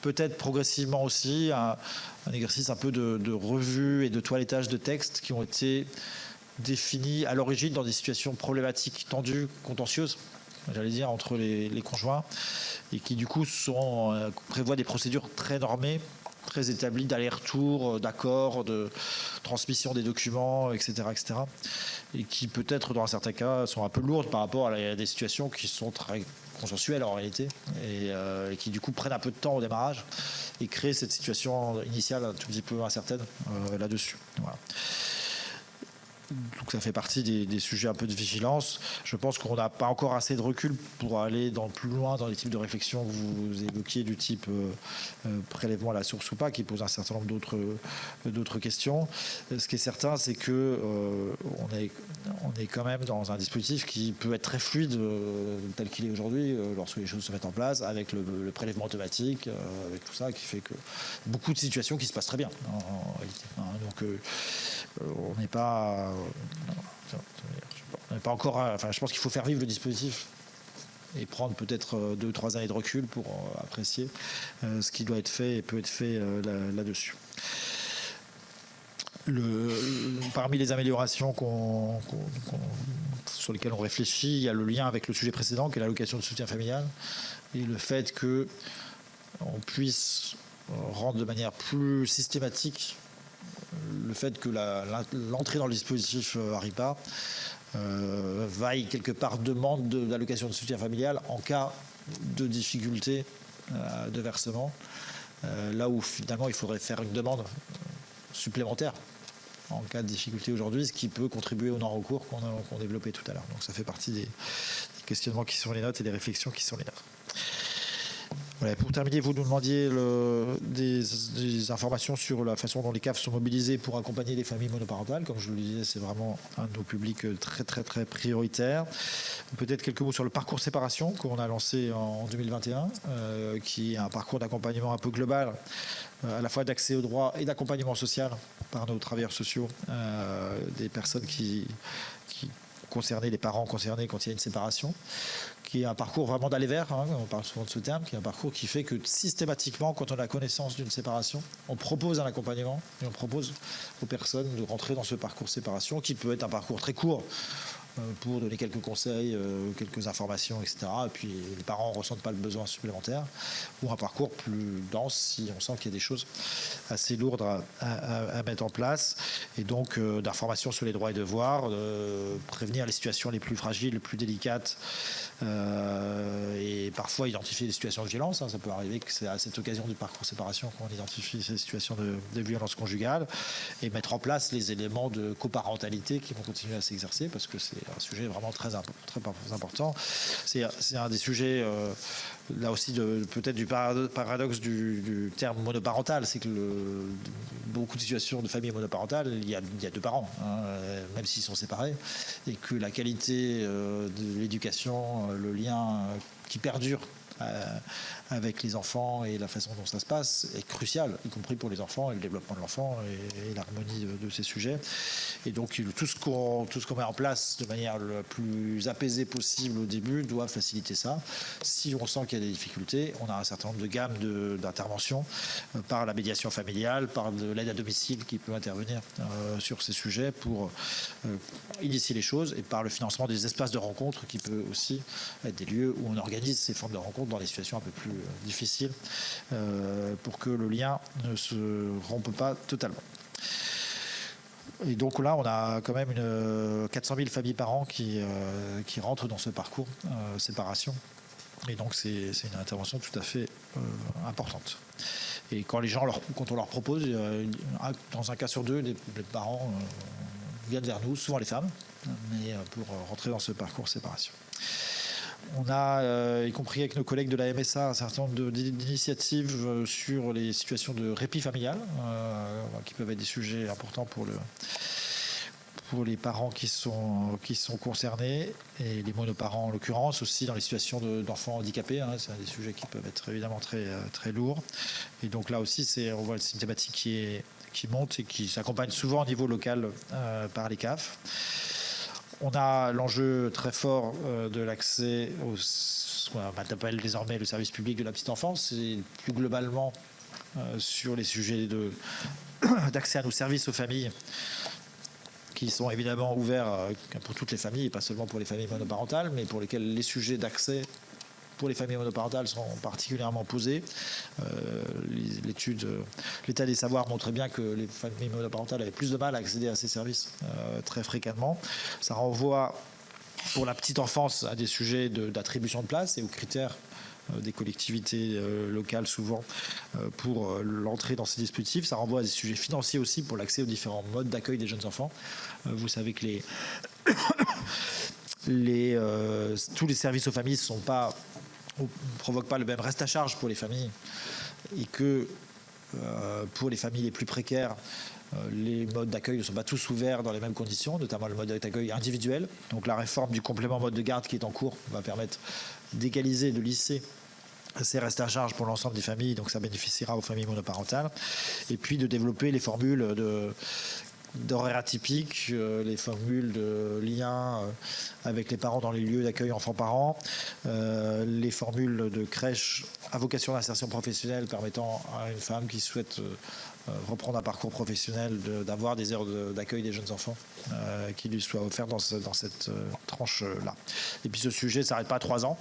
Peut-être progressivement aussi un exercice un peu de revue et de toilettage de textes qui ont été définis à l'origine dans des situations problématiques, tendues, contentieuses, j'allais dire, entre les conjoints, et qui du coup prévoient des procédures très normées, très établies d'aller-retour, d'accords, de transmission des documents, etc., etc., et qui peut-être dans certains cas sont un peu lourdes par rapport à des situations qui sont très consensuelles en réalité, et qui du coup prennent un peu de temps au démarrage et créent cette situation initiale un tout petit peu incertaine là-dessus. Voilà. Donc ça fait partie des sujets un peu de vigilance. Je pense qu'on n'a pas encore assez de recul pour aller plus loin dans les types de réflexions que vous évoquiez, du type prélèvement à la source ou pas, qui pose un certain nombre d'autres questions. Ce qui est certain, c'est que on est quand même dans un dispositif qui peut être très fluide tel qu'il est aujourd'hui lorsque les choses se mettent en place, avec le prélèvement automatique, avec tout ça, qui fait que beaucoup de situations qui se passent très bien en réalité. Donc on n'est pas encore. Enfin, je pense qu'il faut faire vivre le dispositif et prendre peut-être 2-3 années de recul pour apprécier ce qui doit être fait et peut être fait là-dessus. Parmi les améliorations sur lesquelles on réfléchit, il y a le lien avec le sujet précédent, qui est l'allocation de soutien familial, et le fait qu'on puisse rendre de manière plus systématique le fait que l'entrée dans le dispositif ARIPA vaille quelque part demande d'allocation de soutien familial en cas de difficulté de versement, là où finalement il faudrait faire une demande supplémentaire en cas de difficulté aujourd'hui, ce qui peut contribuer au non-recours qu'on développait tout à l'heure. Donc ça fait partie des questionnements qui sont les nôtres et des réflexions qui sont les nôtres. Voilà, pour terminer, vous nous demandiez des informations sur la façon dont les CAF sont mobilisés pour accompagner les familles monoparentales. Comme je vous le disais, c'est vraiment un de nos publics très très très prioritaires. Peut-être quelques mots sur le parcours séparation qu'on a lancé en 2021, qui est un parcours d'accompagnement un peu global, à la fois d'accès aux droits et d'accompagnement social par nos travailleurs sociaux, des personnes qui concernés, les parents concernés quand il y a une séparation, qui est un parcours vraiment d'aller vers, on parle souvent de ce terme, qui est un parcours qui fait que systématiquement, quand on a connaissance d'une séparation, on propose un accompagnement et on propose aux personnes de rentrer dans ce parcours séparation, qui peut être un parcours très court, pour donner quelques conseils, quelques informations, etc. Et puis les parents ne ressentent pas le besoin supplémentaire, ou un parcours plus dense si on sent qu'il y a des choses assez lourdes à mettre en place. Et donc d'informations sur les droits et devoirs, prévenir les situations les plus fragiles, les plus délicates, et parfois identifier des situations de violence. Ça peut arriver que c'est à cette occasion du parcours séparation qu'on identifie ces situations de violence conjugale, et mettre en place les éléments de coparentalité qui vont continuer à s'exercer, parce que c'est un sujet vraiment très important. C'est un des sujets, là aussi, peut-être du paradoxe du terme monoparental, c'est que beaucoup de situations de familles monoparentales, il y a deux parents, même s'ils sont séparés, et que la qualité de l'éducation, le lien qui perdure avec les enfants et la façon dont ça se passe est crucial, y compris pour les enfants et le développement de l'enfant et l'harmonie de ces sujets. Et donc tout ce qu'on met en place de manière la plus apaisée possible au début doit faciliter ça. Si on sent qu'il y a des difficultés, on a un certain nombre de gammes d'interventions par la médiation familiale, par de l'aide à domicile qui peut intervenir sur ces sujets pour initier les choses, et par le financement des espaces de rencontre qui peut aussi être des lieux où on organise ces formes de rencontres dans des situations un peu plus difficiles pour que le lien ne se rompe pas totalement. Et donc là, on a quand même 400 000 familles par an qui rentrent dans ce parcours séparation. Et donc c'est une intervention tout à fait importante. Et quand on leur propose, dans un cas sur deux, les parents viennent vers nous, souvent les femmes, mais pour rentrer dans ce parcours séparation. On a, y compris avec nos collègues de la MSA, un certain nombre d'initiatives sur les situations de répit familial, qui peuvent être des sujets importants pour les parents qui sont concernés, et les monoparents en l'occurrence, aussi dans les situations d'enfants handicapés. C'est un des sujets qui peuvent être évidemment très, très lourds. Et donc là aussi, on voit c'est une thématique qui monte et qui s'accompagne souvent au niveau local par les CAF. On a l'enjeu très fort de l'accès ce qu'on appelle désormais le service public de la petite enfance, et plus globalement sur les sujets d'accès à nos services aux familles, qui sont évidemment ouverts pour toutes les familles, et pas seulement pour les familles monoparentales, mais pour lesquels les sujets d'accès pour les familles monoparentales sont particulièrement posés. L'état des savoirs montrait bien que les familles monoparentales avaient plus de mal à accéder à ces services très fréquemment. Ça renvoie pour la petite enfance à des sujets d'attribution de place et aux critères des collectivités locales souvent pour l'entrée dans ces dispositifs. Ça renvoie à des sujets financiers aussi pour l'accès aux différents modes d'accueil des jeunes enfants. Vous savez que tous les services aux familles ne provoquent pas le même reste à charge pour les familles, et que pour les familles les plus précaires, les modes d'accueil ne sont pas tous ouverts dans les mêmes conditions, notamment le mode d'accueil individuel. Donc la réforme du complément mode de garde qui est en cours va permettre d'égaliser, de lisser ces restes à charge pour l'ensemble des familles, donc ça bénéficiera aux familles monoparentales. Et puis de développer les formules d'horaires atypiques, les formules de lien avec les parents dans les lieux d'accueil enfants-parents, les formules de crèche à vocation d'insertion professionnelle permettant à une femme qui souhaite reprendre un parcours professionnel d'avoir des heures d'accueil des jeunes enfants qui lui soient offertes dans cette tranche-là. Et puis ce sujet ne s'arrête pas à 3 ans.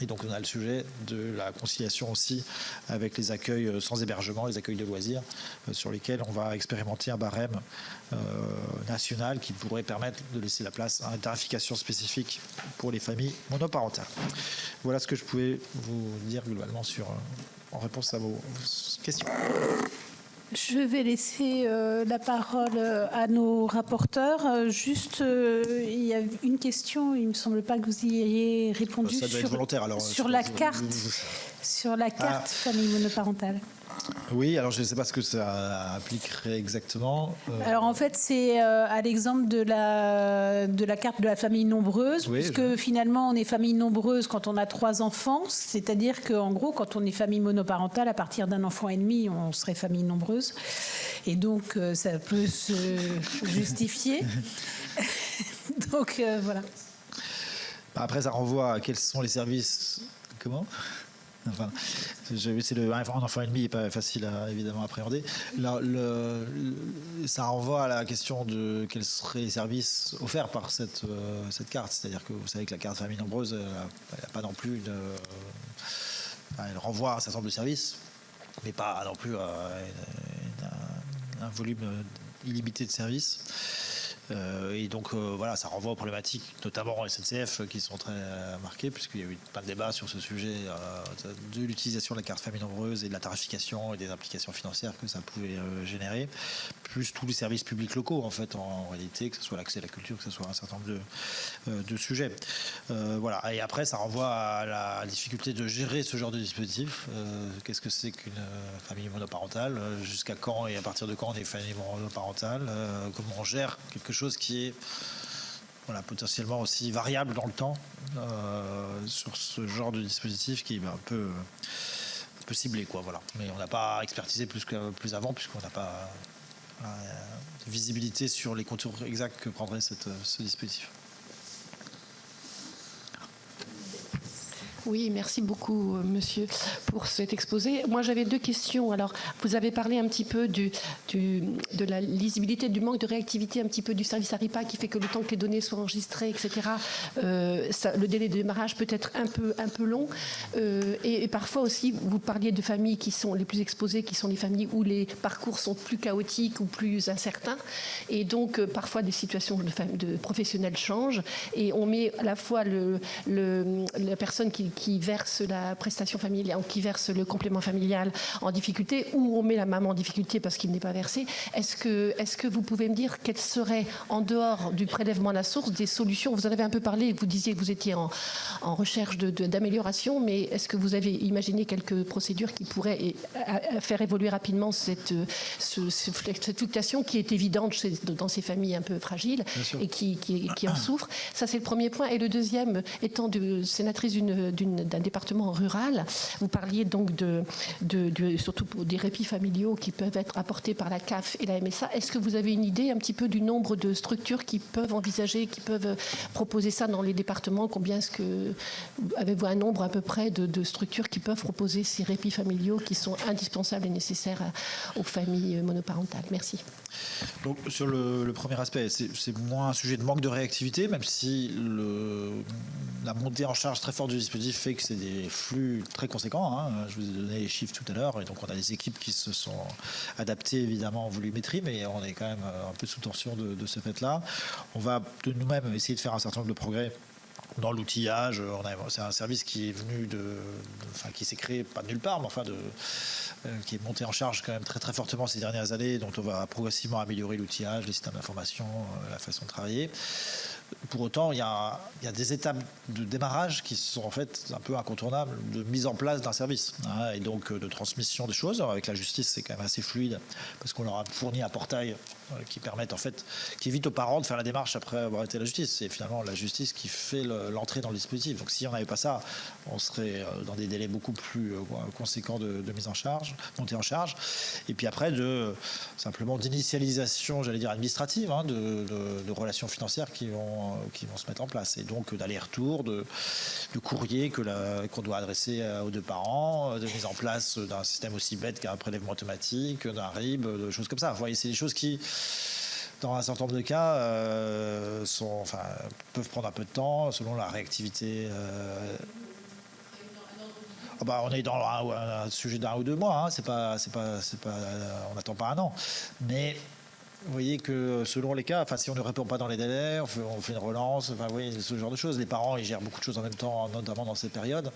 Et donc on a le sujet de la conciliation aussi avec les accueils sans hébergement, les accueils de loisirs, sur lesquels on va expérimenter un barème national qui pourrait permettre de laisser la place à une tarification spécifique pour les familles monoparentales. Voilà ce que je pouvais vous dire globalement en réponse à vos questions. Je vais laisser la parole à nos rapporteurs. Juste, il y a une question, il ne me semble pas que vous y ayez répondu ça doit être volontaire, alors, sur la carte famille monoparentale. Oui, alors je ne sais pas ce que ça impliquerait exactement. Alors en fait, c'est à l'exemple de la carte de la famille nombreuse, oui, puisque finalement on est famille nombreuse quand on a 3 enfants, c'est-à-dire qu'en gros, quand on est famille monoparentale, à partir d'un enfant et demi, on serait famille nombreuse. Et donc ça peut se justifier. Donc voilà. Après, ça renvoie à quels sont les services. Comment ? Enfin, c'est un enfant et demi n'est pas facile à évidemment appréhender. Là, ça renvoie à la question de quels seraient les services offerts par cette carte. C'est-à-dire que vous savez que la carte famille nombreuse, elle n'a pas non plus elle renvoie à un certain nombre de services, mais pas non plus à un volume illimité de services. Et donc voilà, ça renvoie aux problématiques, notamment en SNCF, qui sont très marquées, puisqu'il y a eu pas de débat sur ce sujet de l'utilisation de la carte famille nombreuse et de la tarification et des implications financières que ça pouvait générer, plus tous les services publics locaux en fait en réalité, que ce soit l'accès à la culture, que ce soit un certain nombre de sujets. Voilà. Et après, ça renvoie à la difficulté de gérer ce genre de dispositif. Qu'est-ce que c'est qu'une famille monoparentale? Jusqu'à quand et à partir de quand on est famille monoparentale? Comment on gère quelque chose qui est potentiellement aussi variable dans le temps sur ce genre de dispositif qui est un peu ciblé, quoi. Voilà. Mais on n'a pas expertisé plus avant, puisqu'on n'a pas de visibilité sur les contours exacts que prendrait ce dispositif. Oui, merci beaucoup, monsieur, pour cet exposé. Moi, j'avais deux questions. Alors, vous avez parlé un petit peu de la lisibilité, du manque de réactivité un petit peu du service ARIPA qui fait que le temps que les données soient enregistrées, etc., le délai de démarrage peut être un peu long. Et parfois aussi, vous parliez de familles qui sont les plus exposées, qui sont les familles où les parcours sont plus chaotiques ou plus incertains. Et donc, parfois, des situations de professionnels changent. Et on met à la fois la personne qui verse la prestation familiale, qui verse le complément familial en difficulté, ou on met la maman en difficulté parce qu'il n'est pas versé. Est-ce que vous pouvez me dire quelles seraient, en dehors du prélèvement à la source, des solutions? Vous en avez un peu parlé, vous disiez que vous étiez en recherche d'amélioration, mais est-ce que vous avez imaginé quelques procédures qui pourraient faire évoluer rapidement cette fluctuation qui est évidente dans ces familles un peu fragiles et qui en souffrent? Ça, c'est le premier point. Et le deuxième, étant sénatrice d'un département rural, vous parliez donc surtout des répits familiaux qui peuvent être apportés par la CAF et la MSA. Est-ce que vous avez une idée un petit peu du nombre de structures qui peuvent envisager, qui peuvent proposer ça dans les départements? Combien est-ce que avez-vous un nombre à peu près de structures qui peuvent proposer ces répits familiaux qui sont indispensables et nécessaires aux familles monoparentales? Merci. Donc sur le premier aspect, c'est moins un sujet de manque de réactivité, même si la montée en charge très forte du dispositif fait que c'est des flux très conséquents. Hein. Je vous ai donné les chiffres tout à l'heure, et donc on a des équipes qui se sont adaptées évidemment en volumétrie, mais on est quand même un peu sous tension de ce fait-là. On va de nous-mêmes essayer de faire un certain nombre de progrès dans l'outillage. C'est un service qui est venu qui s'est créé pas de nulle part, mais qui est monté en charge quand même très très fortement ces dernières années, dont on va progressivement améliorer l'outillage, les systèmes d'information, la façon de travailler. Pour autant, il y a des étapes de démarrage qui sont en fait un peu incontournables de mise en place d'un service, hein, et donc de transmission des choses. Alors, avec la justice, c'est quand même assez fluide parce qu'on leur a fourni un portail qui évite aux parents de faire la démarche après avoir été à la justice. C'est finalement la justice qui fait l'entrée dans le dispositif. Donc si on n'avait pas ça, on serait dans des délais beaucoup plus conséquents de mise en charge, montée en charge. Et puis après, simplement d'initialisation, j'allais dire administrative, hein, de relations financières qui vont se mettre en place. Et donc d'aller-retour, de courrier qu'on doit adresser aux deux parents, de mise en place d'un système aussi bête qu'un prélèvement automatique, d'un RIB, de choses comme ça. Vous voyez, c'est des choses qui, dans un certain nombre de cas, peuvent prendre un peu de temps selon la réactivité. On est dans un sujet d'1 ou 2 mois. Hein. On n'attend pas 1 an. Mais vous voyez que selon les cas, si on ne répond pas dans les délais, on fait une relance. Vous voyez, ce genre de choses. Les parents, ils gèrent beaucoup de choses en même temps, notamment dans ces périodes.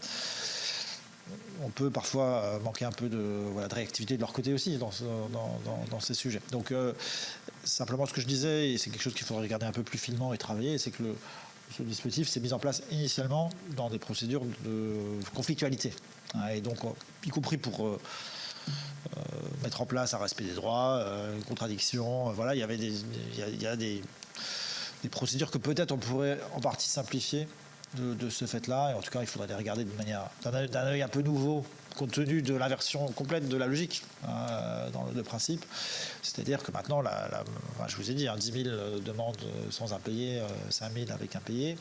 On peut parfois manquer un peu de réactivité de leur côté aussi dans ces sujets. Donc simplement ce que je disais, et c'est quelque chose qu'il faudrait regarder un peu plus finement et travailler, c'est que ce dispositif s'est mis en place initialement dans des procédures de conflictualité. Et donc, y compris pour mettre en place un respect des droits, une contradiction. Voilà, il y a des procédures que peut-être on pourrait en partie simplifier de ce fait-là. Et en tout cas, il faudrait les regarder d'un œil un peu nouveau compte tenu de l'inversion complète de la logique dans le principe. C'est-à-dire que maintenant, je vous ai dit, 10 000 demandes sans impayé, 5 000 avec impayé.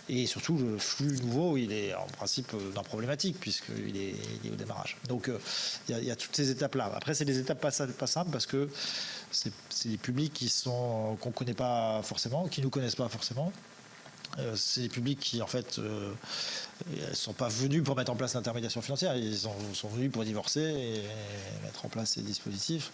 Et surtout, le flux nouveau, il est en principe non problématique, puisqu'il est au démarrage. Donc, il y a toutes ces étapes-là. Après, c'est des étapes pas simples, parce que c'est des publics qu'on ne connaît pas forcément, qui ne nous connaissent pas forcément. C'est des publics qui, en fait, ne sont pas venus pour mettre en place l'intermédiation financière. Ils sont venus pour divorcer et mettre en place ces dispositifs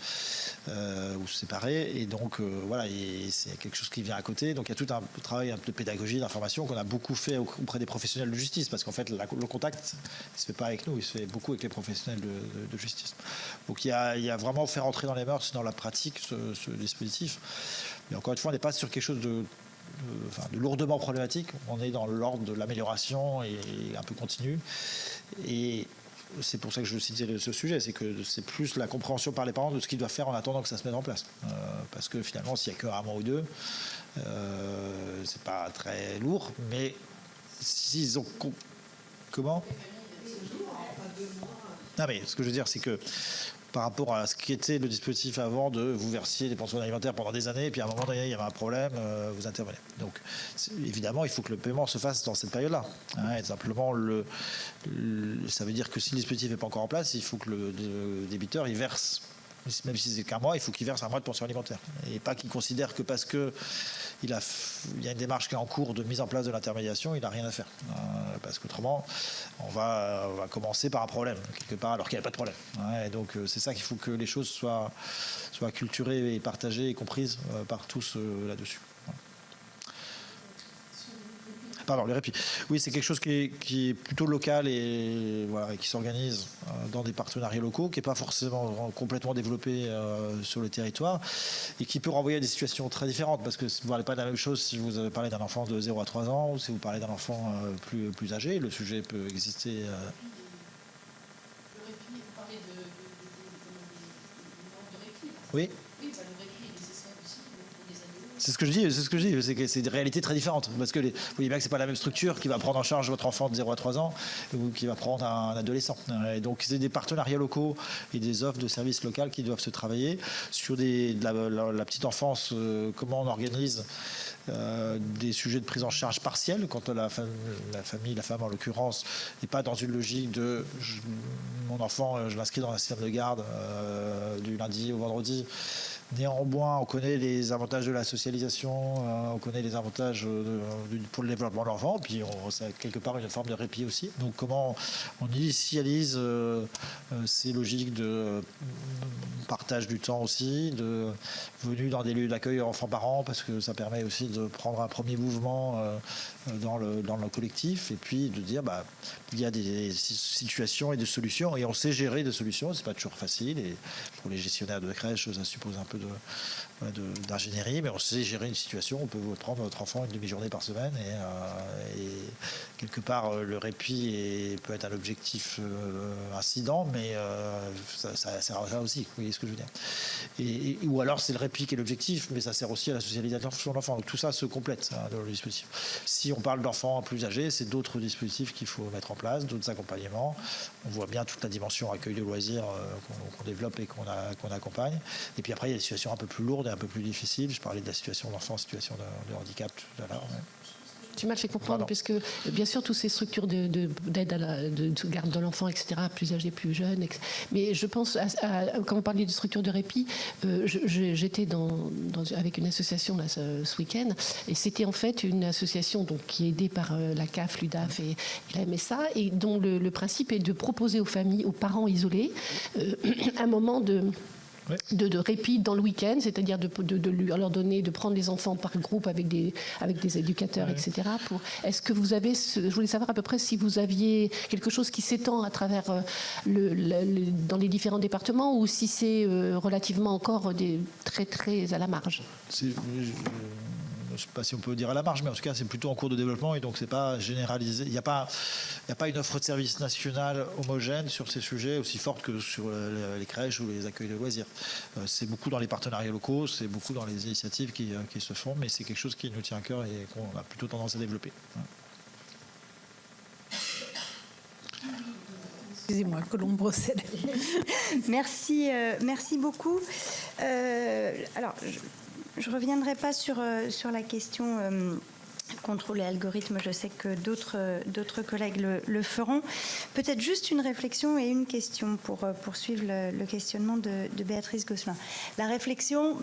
ou se séparer. Et donc, voilà, c'est quelque chose qui vient à côté. Donc, il y a tout un travail de pédagogie, d'information qu'on a beaucoup fait auprès des professionnels de justice. Parce qu'en fait, le contact ne se fait pas avec nous, il se fait beaucoup avec les professionnels de justice. Donc, il y a vraiment fait rentrer dans les mœurs, dans la pratique, ce dispositif. Mais encore une fois, on n'est pas sur quelque chose de lourdement problématique. On est dans l'ordre de l'amélioration et un peu continu. Et c'est pour ça que je citais ce sujet, c'est que c'est plus la compréhension par les parents de ce qu'ils doivent faire en attendant que ça se mette en place. Parce que finalement, s'il n'y a qu'un mois ou deux, c'est pas très lourd, mais s'ils ont... Comment ? Non, mais ce que je veux dire, c'est que par rapport à ce qui était le dispositif avant de vous versiez des pensions alimentaires pendant des années, et puis à un moment donné, il y avait un problème, vous intervenez. Donc, évidemment, il faut que le paiement se fasse dans cette période-là. Et simplement, ça veut dire que si le dispositif n'est pas encore en place, il faut que le débiteur, il verse, même si c'est qu'un mois, il faut qu'il verse un mois de pension alimentaire. Et pas qu'il considère que parce qu'il y a une démarche qui est en cours de mise en place de l'intermédiation, il n'a rien à faire. Parce qu'autrement, on va commencer par un problème, quelque part, alors qu'il n'y a pas de problème. Et donc, c'est ça qu'il faut que les choses soient culturées et partagées et comprises par tous là-dessus. Pardon, le répit. Oui, c'est quelque chose qui est plutôt local et qui s'organise dans des partenariats locaux, qui n'est pas forcément complètement développé sur le territoire et qui peut renvoyer à des situations très différentes, parce que vous ne parlez pas de la même chose si vous avez parlé d'un enfant de 0 à 3 ans ou si vous parlez d'un enfant plus âgé. Le sujet peut exister. Le répit, vous parlez de répit. Oui. C'est ce que je dis, c'est que c'est des réalités très différentes. Parce que vous voyez bien que ce n'est pas la même structure qui va prendre en charge votre enfant de 0 à 3 ans ou qui va prendre un adolescent. Et donc, c'est des partenariats locaux et des offres de services locaux qui doivent se travailler sur la petite enfance, comment on organise des sujets de prise en charge partielle quand la femme en l'occurrence, n'est pas dans une logique de mon enfant, je l'inscris dans un système de garde du lundi au vendredi. Néanmoins, on connaît les avantages de la socialisation, on connaît les avantages pour le développement de l'enfant, puis c'est quelque part une forme de répit aussi. Donc comment on initialise ces logiques de partage du temps aussi, de venue dans des lieux d'accueil enfants-parents, parce que ça permet aussi de prendre un premier mouvement dans le collectif, et puis de dire il y a des situations et des solutions, et on sait gérer des solutions, c'est pas toujours facile, et pour les gestionnaires de crèche, ça suppose un peu d'ingénierie, mais on sait gérer une situation. On peut prendre votre enfant une demi-journée par semaine et quelque part le répit peut être un objectif incident, mais ça sert à ça aussi. Vous voyez ce que je veux dire. Ou alors c'est le répit qui est l'objectif, mais ça sert aussi à la socialisation de l'enfant. Donc tout ça se complète dans le dispositif. Si on parle d'enfants plus âgés, c'est d'autres dispositifs qu'il faut mettre en place, d'autres accompagnements. On voit bien toute la dimension accueil de loisirs qu'on développe et qu'on accompagne. Et puis après, il y a des situations un peu plus lourdes et un peu plus difficiles. Je parlais de la situation d'enfant en situation de handicap tout à l'heure. Tu m'as fait comprendre, puisque bien sûr, toutes ces structures d'aide à de garde de l'enfant, etc., plus âgés, plus jeunes, mais je pense, quand on parlait de structures de répit, j'étais avec une association là, ce week-end, et c'était en fait une association qui est aidée par la CAF, l'UDAF et la MSA, et dont le principe est de proposer aux familles, aux parents isolés, un moment de répit dans le week-end, c'est-à-dire de leur donner, de prendre les enfants par groupe avec des éducateurs, etc. Est-ce que vous avez, je voulais savoir à peu près si vous aviez quelque chose qui s'étend à travers dans les différents départements, ou si c'est relativement encore très très à la marge. Je ne sais pas si on peut dire à la marge, mais en tout cas, c'est plutôt en cours de développement et donc c'est pas généralisé. Il n'y a pas une offre de service nationale homogène sur ces sujets aussi forte que sur les crèches ou les accueils de loisirs. C'est beaucoup dans les partenariats locaux, c'est beaucoup dans les initiatives qui se font, mais c'est quelque chose qui nous tient à cœur et qu'on a plutôt tendance à développer. Excusez-moi, Colombe Brossel. Merci, merci beaucoup. Alors, je ne reviendrai pas sur la question contrôle et algorithme. Je sais que d'autres collègues le feront. Peut-être juste une réflexion et une question pour poursuivre le questionnement de Béatrice Gosselin. La réflexion,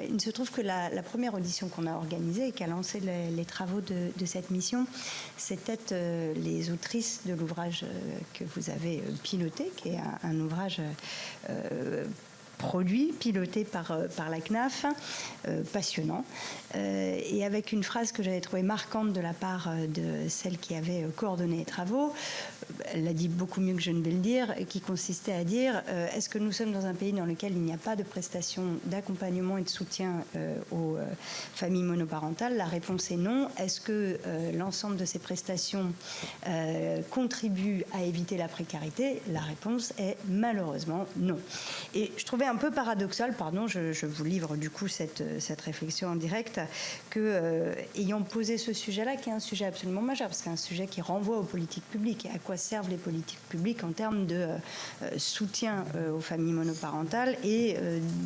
il se trouve que la première audition qu'on a organisée et qui a lancé les travaux de cette mission, c'était les autrices de l'ouvrage que vous avez piloté, qui est un ouvrage produit, piloté par la CNAF, passionnant, et avec une phrase que j'avais trouvée marquante de la part de celle qui avait coordonné les travaux. Elle l'a dit beaucoup mieux que je ne vais le dire, qui consistait à dire est-ce que nous sommes dans un pays dans lequel il n'y a pas de prestations d'accompagnement et de soutien aux familles monoparentales? La réponse est non. Est-ce que l'ensemble de ces prestations contribuent à éviter la précarité? La réponse est malheureusement non. Et je trouvais un peu paradoxal, pardon, je vous livre du coup cette réflexion en direct, que ayant posé ce sujet-là, qui est un sujet absolument majeur, parce que c'est un sujet qui renvoie aux politiques publiques et à quoi servent les politiques publiques en termes de soutien aux familles monoparentales et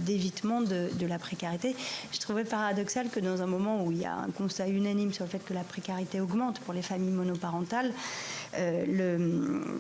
d'évitement de la précarité. Je trouvais paradoxal que dans un moment où il y a un constat unanime sur le fait que la précarité augmente pour les familles monoparentales, le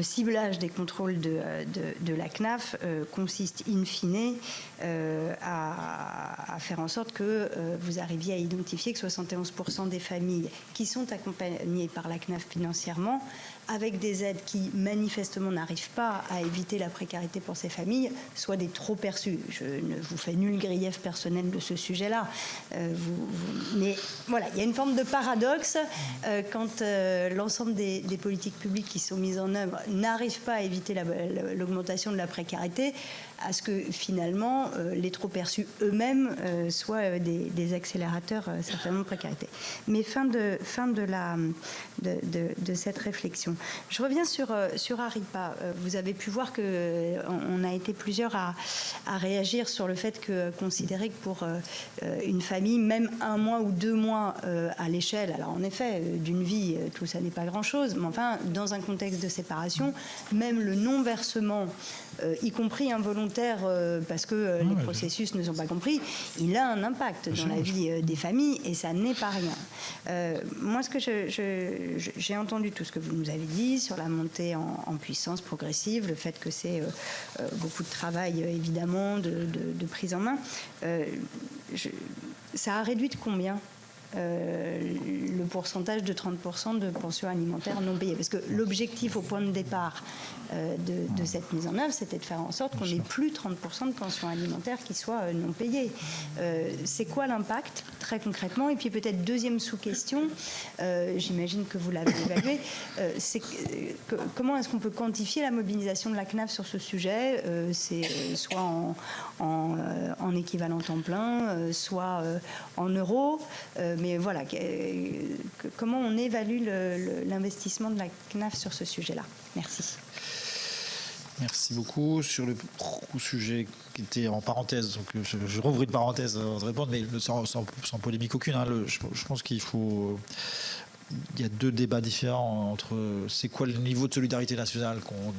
ciblage des contrôles de la CNAF consiste in fine à faire en sorte que vous arriviez à identifier que 71% des familles qui sont accompagnées par la CNAF financièrement, avec des aides qui manifestement n'arrivent pas à éviter la précarité pour ces familles, soit des trop perçus. Je ne vous fais nul grief personnel de ce sujet-là. Mais voilà, il y a une forme de paradoxe quand l'ensemble des politiques publiques qui sont mises en œuvre n'arrivent pas à éviter l'augmentation de la précarité, à ce que finalement les trop perçus eux-mêmes soient des accélérateurs certainement de précarité. Mais fin de cette réflexion. Je reviens sur ARIPA. Vous avez pu voir qu'on a été plusieurs à réagir sur le fait que considérer que pour une famille, même 1 mois ou 2 mois à l'échelle, alors en effet, d'une vie, tout ça n'est pas grand-chose, mais enfin, dans un contexte de séparation, même le non-versement, y compris involontaire, parce que les processus ne sont pas compris, il a un impact dans la vie des familles et ça n'est pas rien. Moi, ce que j'ai entendu tout ce que vous nous avez dit sur la montée en puissance progressive, le fait que c'est beaucoup de travail, évidemment, de prise en main. Ça a réduit de combien le pourcentage de 30% de pensions alimentaires non payées? Parce que l'objectif au point de départ de cette mise en œuvre, c'était de faire en sorte qu'on n'ait plus 30% de pensions alimentaires qui soient non payées. C'est quoi l'impact, très concrètement? Et puis peut-être deuxième sous-question, j'imagine que vous l'avez évalué, c'est comment est-ce qu'on peut quantifier la mobilisation de la CNAF sur ce sujet? C'est soit en équivalent temps plein, soit en euros. Mais voilà, comment on évalue l'investissement de la CNAF sur ce sujet-là? Merci. Merci beaucoup. Sur le sujet qui était en parenthèse, donc je rouvre une parenthèse avant de répondre, mais sans polémique aucune. Je pense qu'il faut... Il y a 2 débats différents entre c'est quoi le niveau de solidarité nationale qu'on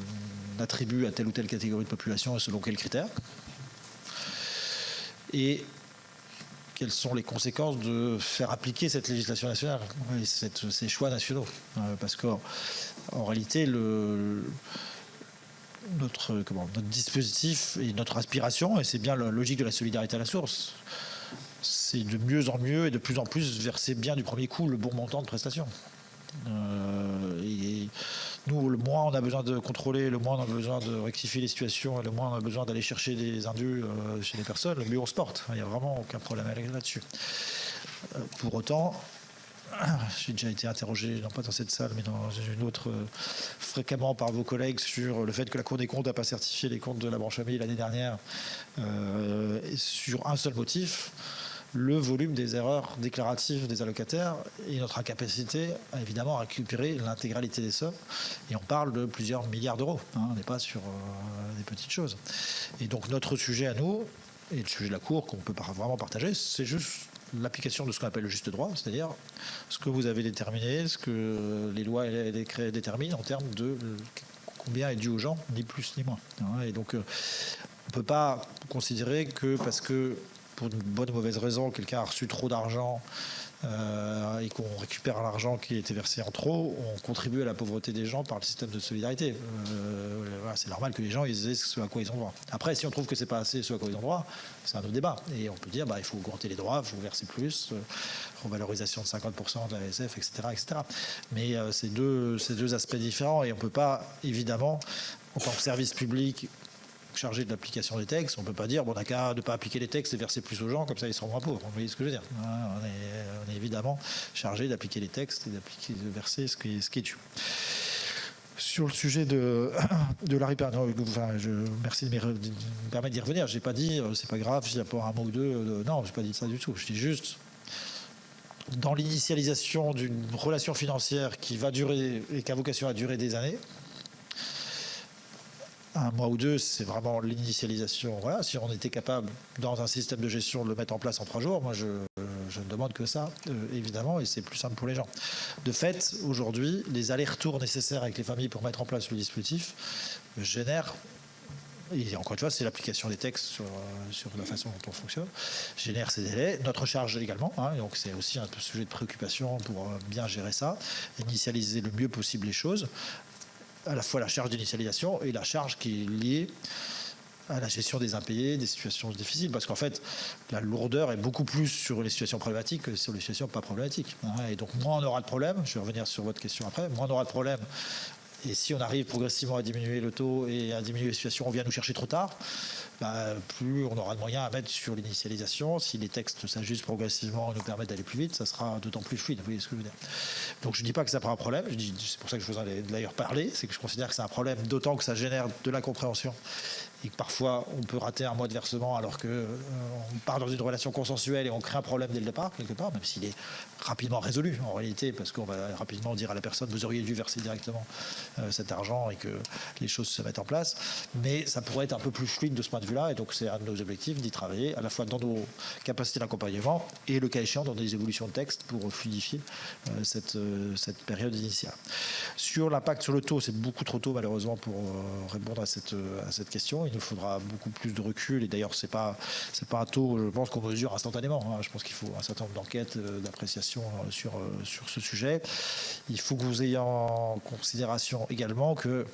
attribue à telle ou telle catégorie de population et selon quels critères, et quelles sont les conséquences de faire appliquer cette législation nationale et ces choix nationaux. Parce qu'en réalité, notre dispositif et notre aspiration, et c'est bien la logique de la solidarité à la source, c'est de mieux en mieux et de plus en plus verser bien du premier coup le bon montant de prestations. Et nous, le moins on a besoin de contrôler, le moins on a besoin de rectifier les situations, et le moins on a besoin d'aller chercher des indus chez les personnes, le mieux on se porte. Il n'y a vraiment aucun problème là-dessus. Pour autant, j'ai déjà été interrogé, non pas dans cette salle, mais dans une autre, fréquemment par vos collègues, sur le fait que la Cour des comptes n'a pas certifié les comptes de la branche famille l'année dernière, sur un seul motif: le volume des erreurs déclaratives des allocataires et notre incapacité, évidemment, à récupérer l'intégralité des sommes. Et on parle de plusieurs milliards d'euros. On n'est pas sur des petites choses. Et donc notre sujet à nous, et le sujet de la Cour qu'on peut vraiment partager, c'est juste l'application de ce qu'on appelle le juste droit, c'est-à-dire ce que vous avez déterminé, ce que les lois et les décrets déterminent en termes de combien est dû aux gens, ni plus ni moins. Et donc, on ne peut pas considérer que parce que, pour une bonne ou mauvaise raison, quelqu'un a reçu trop d'argent et qu'on récupère l'argent qui a été versé en trop, on contribue à la pauvreté des gens par le système de solidarité. Voilà, c'est normal que les gens ils aient ce à quoi ils ont droit. Après, si on trouve que c'est pas assez ce à quoi ils ont droit, c'est un autre débat. Et on peut dire il faut augmenter les droits, il faut verser plus, revalorisation de 50% de la ASF, etc., etc. Mais c'est deux aspects différents et on peut pas, évidemment, en tant que service public chargé de l'application des textes, on ne peut pas dire on n'a qu'à ne pas appliquer les textes et verser plus aux gens, comme ça ils seront moins pauvres. Vous voyez ce que je veux dire? On est évidemment chargé d'appliquer les textes et de verser ce qui est dû. Sur le sujet de la réparation, merci de me permettre d'y revenir. Je n'ai pas dit c'est pas grave s'il n'y a pas un mot ou deux. Non, je n'ai pas dit ça du tout. Je dis juste dans l'initialisation d'une relation financière qui va durer et qui a vocation à durer des années. Un mois ou deux, c'est vraiment l'initialisation. Voilà, si on était capable, dans un système de gestion, de le mettre en place en 3 jours, moi je ne demande que ça, évidemment, et c'est plus simple pour les gens. De fait, aujourd'hui, les allers-retours nécessaires avec les familles pour mettre en place le dispositif génèrent, et encore une fois, c'est l'application des textes sur la façon dont on fonctionne, génère ces délais. Notre charge également, donc c'est aussi un sujet de préoccupation pour bien gérer ça, initialiser le mieux possible les choses. À la fois la charge d'initialisation et la charge qui est liée à la gestion des impayés, des situations difficiles, parce qu'en fait, la lourdeur est beaucoup plus sur les situations problématiques que sur les situations pas problématiques. Et donc, moins on aura de problèmes, je vais revenir sur votre question après, moins on aura de problèmes. Et si on arrive progressivement à diminuer le taux et à diminuer les situations, on vient nous chercher trop tard, plus on aura de moyens à mettre sur l'initialisation. Si les textes s'ajustent progressivement et nous permettent d'aller plus vite, ça sera d'autant plus fluide. Vous voyez ce que je veux dire? Donc je ne dis pas que ça prend un problème, c'est pour ça que je vous en ai d'ailleurs parlé, c'est que je considère que c'est un problème, d'autant que ça génère de l'incompréhension. Et que parfois on peut rater un mois de versement alors qu'on part dans une relation consensuelle et on crée un problème dès le départ, quelque part, même s'il est rapidement résolu en réalité, parce qu'on va rapidement dire à la personne vous auriez dû verser directement cet argent et que les choses se mettent en place. Mais ça pourrait être un peu plus fluide de ce point de vue-là, et donc c'est un de nos objectifs d'y travailler, à la fois dans nos capacités d'accompagnement et le cas échéant dans des évolutions de texte pour fluidifier cette période initiale. Sur l'impact sur le taux, c'est beaucoup trop tôt malheureusement pour répondre à cette question. Il nous faudra beaucoup plus de recul, et d'ailleurs c'est pas un taux, je pense, qu'on mesure instantanément. Je pense qu'il faut un certain nombre d'enquêtes, d'appréciation sur ce sujet. Il faut que vous ayez en considération également que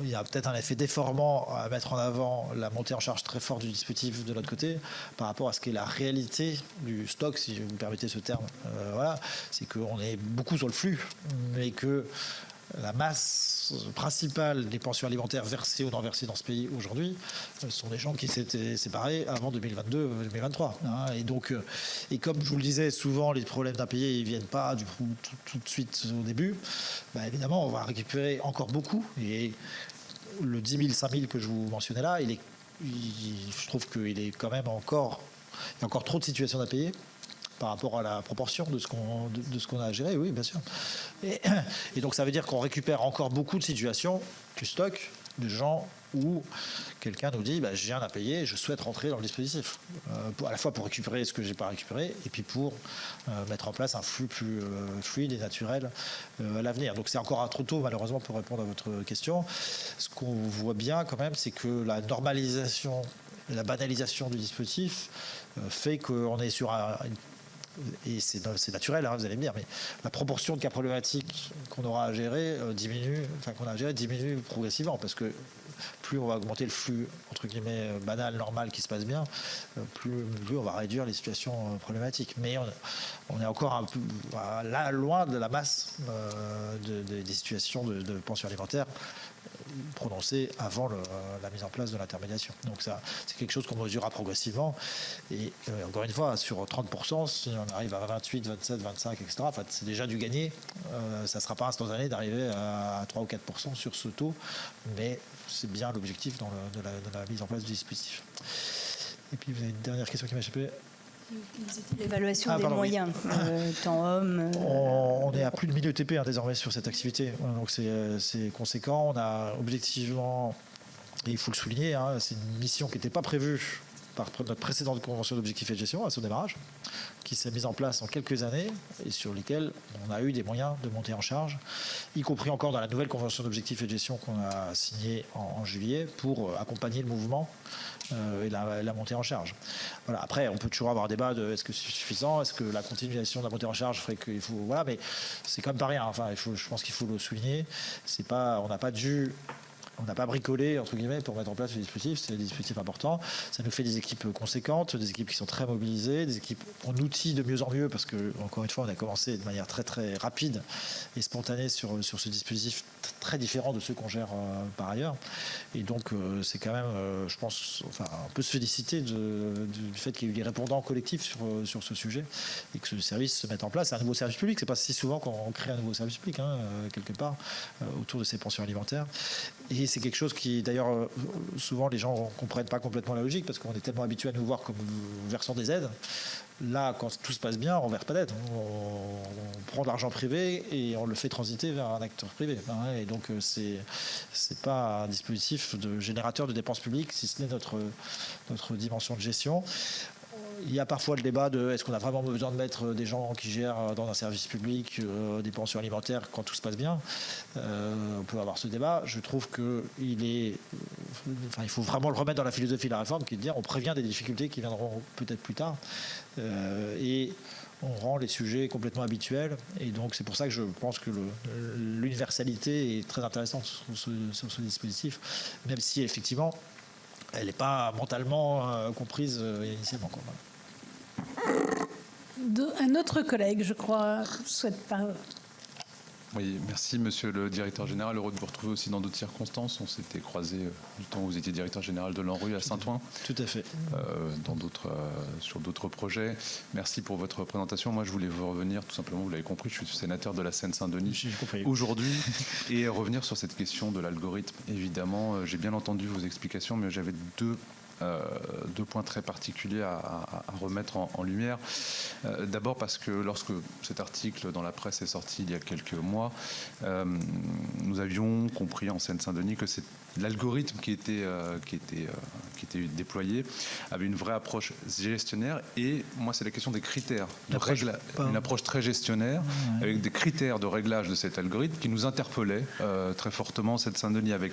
il y a peut-être un effet déformant à mettre en avant la montée en charge très forte du dispositif de notre côté par rapport à ce qu'est la réalité du stock, si vous me permettez ce terme. Voilà, c'est qu'on est beaucoup sur le flux, mais que la masse principale des pensions alimentaires versées ou non versées dans ce pays aujourd'hui sont des gens qui s'étaient séparés avant 2022-2023. Et donc, et comme je vous le disais, souvent les problèmes d'impayés ne viennent pas tout de suite au début. Évidemment, on va récupérer encore beaucoup. Et le 10 000, 5 000 que je vous mentionnais là, je trouve qu'il est quand même encore, il y a encore trop de situations d'impayés par rapport à la proportion de ce qu'on a à gérer, oui, bien sûr. Et donc ça veut dire qu'on récupère encore beaucoup de situations du stock de gens où quelqu'un nous dit j'ai rien à payer, je souhaite rentrer dans le dispositif, à la fois pour récupérer ce que j'ai pas récupéré et puis pour mettre en place un flux plus fluide et naturel à l'avenir. Donc c'est encore trop tôt malheureusement pour répondre à votre question. Ce qu'on voit bien quand même, c'est que la normalisation et la banalisation du dispositif fait qu'on est sur et c'est naturel, vous allez me dire, mais la proportion de cas problématiques qu'on aura à gérer diminue progressivement, parce que plus on va augmenter le flux entre guillemets banal, normal, qui se passe bien, plus on va réduire les situations problématiques. Mais on est encore un peu là, loin de la masse des situations de pension alimentaire prononcées avant la mise en place de l'intermédiation. Donc ça, c'est quelque chose qu'on mesurera progressivement. Et encore une fois, sur 30%, si on arrive à 28, 27, 25, etc., c'est déjà du gagné. Ça ne sera pas instantané d'arriver à 3 ou 4% sur ce taux, mais c'est bien l'objectif de la mise en place du dispositif. Et puis, vous avez une dernière question qui m'a échappé. L'évaluation des moyens, temps homme. On est à plus de 1000 ETP désormais sur cette activité, donc c'est conséquent. On a objectivement, et il faut le souligner, c'est une mission qui n'était pas prévue par notre précédente convention d'objectifs et de gestion à son démarrage, qui s'est mise en place en quelques années et sur lesquelles on a eu des moyens de monter en charge, y compris encore dans la nouvelle convention d'objectifs et de gestion qu'on a signée en juillet pour accompagner le mouvement et la montée en charge. Voilà. Après, on peut toujours avoir un débat de est-ce que c'est suffisant, est-ce que la continuation de la montée en charge ferait qu'il faut... Voilà, mais c'est quand même pas rien. Enfin, je pense qu'il faut le souligner. On n'a pas bricolé, entre guillemets, pour mettre en place ce dispositif. C'est un dispositif important. Ça nous fait des équipes conséquentes, des équipes qui sont très mobilisées, des équipes en outils de mieux en mieux, parce que, encore une fois, on a commencé de manière très, très rapide et spontanée sur ce dispositif très différent de ceux qu'on gère par ailleurs. Et donc, c'est quand même, je pense, enfin, on peut se féliciter du fait qu'il y ait eu des répondants collectifs sur ce sujet et que ce service se mette en place. C'est un nouveau service public. C'est pas si souvent qu'on crée un nouveau service public, quelque part, autour de ces pensions alimentaires. Et c'est quelque chose qui, d'ailleurs, souvent les gens ne comprennent pas complètement la logique parce qu'on est tellement habitué à nous voir comme versant des aides. Là, quand tout se passe bien, on ne verse pas d'aide. On prend de l'argent privé et on le fait transiter vers un acteur privé. Et donc, c'est pas un dispositif de générateur de dépenses publiques, si ce n'est notre dimension de gestion. Il y a parfois le débat de est-ce qu'on a vraiment besoin de mettre des gens qui gèrent dans un service public des pensions alimentaires quand tout se passe bien. On peut avoir ce débat. Je trouve il faut vraiment le remettre dans la philosophie de la réforme, qui est de dire on prévient des difficultés qui viendront peut-être plus tard et on rend les sujets complètement habituels. Et donc c'est pour ça que je pense que l'universalité est très intéressante sur ce dispositif, même si effectivement elle n'est pas mentalement comprise initialement. Un autre collègue, je crois, souhaite parler. Oui, merci Monsieur le Directeur Général. Heureux de vous retrouver aussi dans d'autres circonstances. On s'était croisés du temps où vous étiez Directeur Général de l'ANRU à Saint-Ouen. Tout à fait. Sur d'autres projets. Merci pour votre présentation. Moi, je voulais vous revenir, tout simplement, vous l'avez compris, je suis sénateur de la Seine-Saint-Denis aujourd'hui et revenir sur cette question de l'algorithme. Évidemment, j'ai bien entendu vos explications, mais j'avais deux points très particuliers à remettre en lumière. D'abord parce que lorsque cet article dans la presse est sorti il y a quelques mois, nous avions compris en Seine-Saint-Denis que c'est l'algorithme qui était déployé avait une vraie approche gestionnaire et moi c'est la question des critères, une approche très gestionnaire avec des critères de réglage de cet algorithme qui nous interpellaient très fortement en Seine-Saint-Denis avec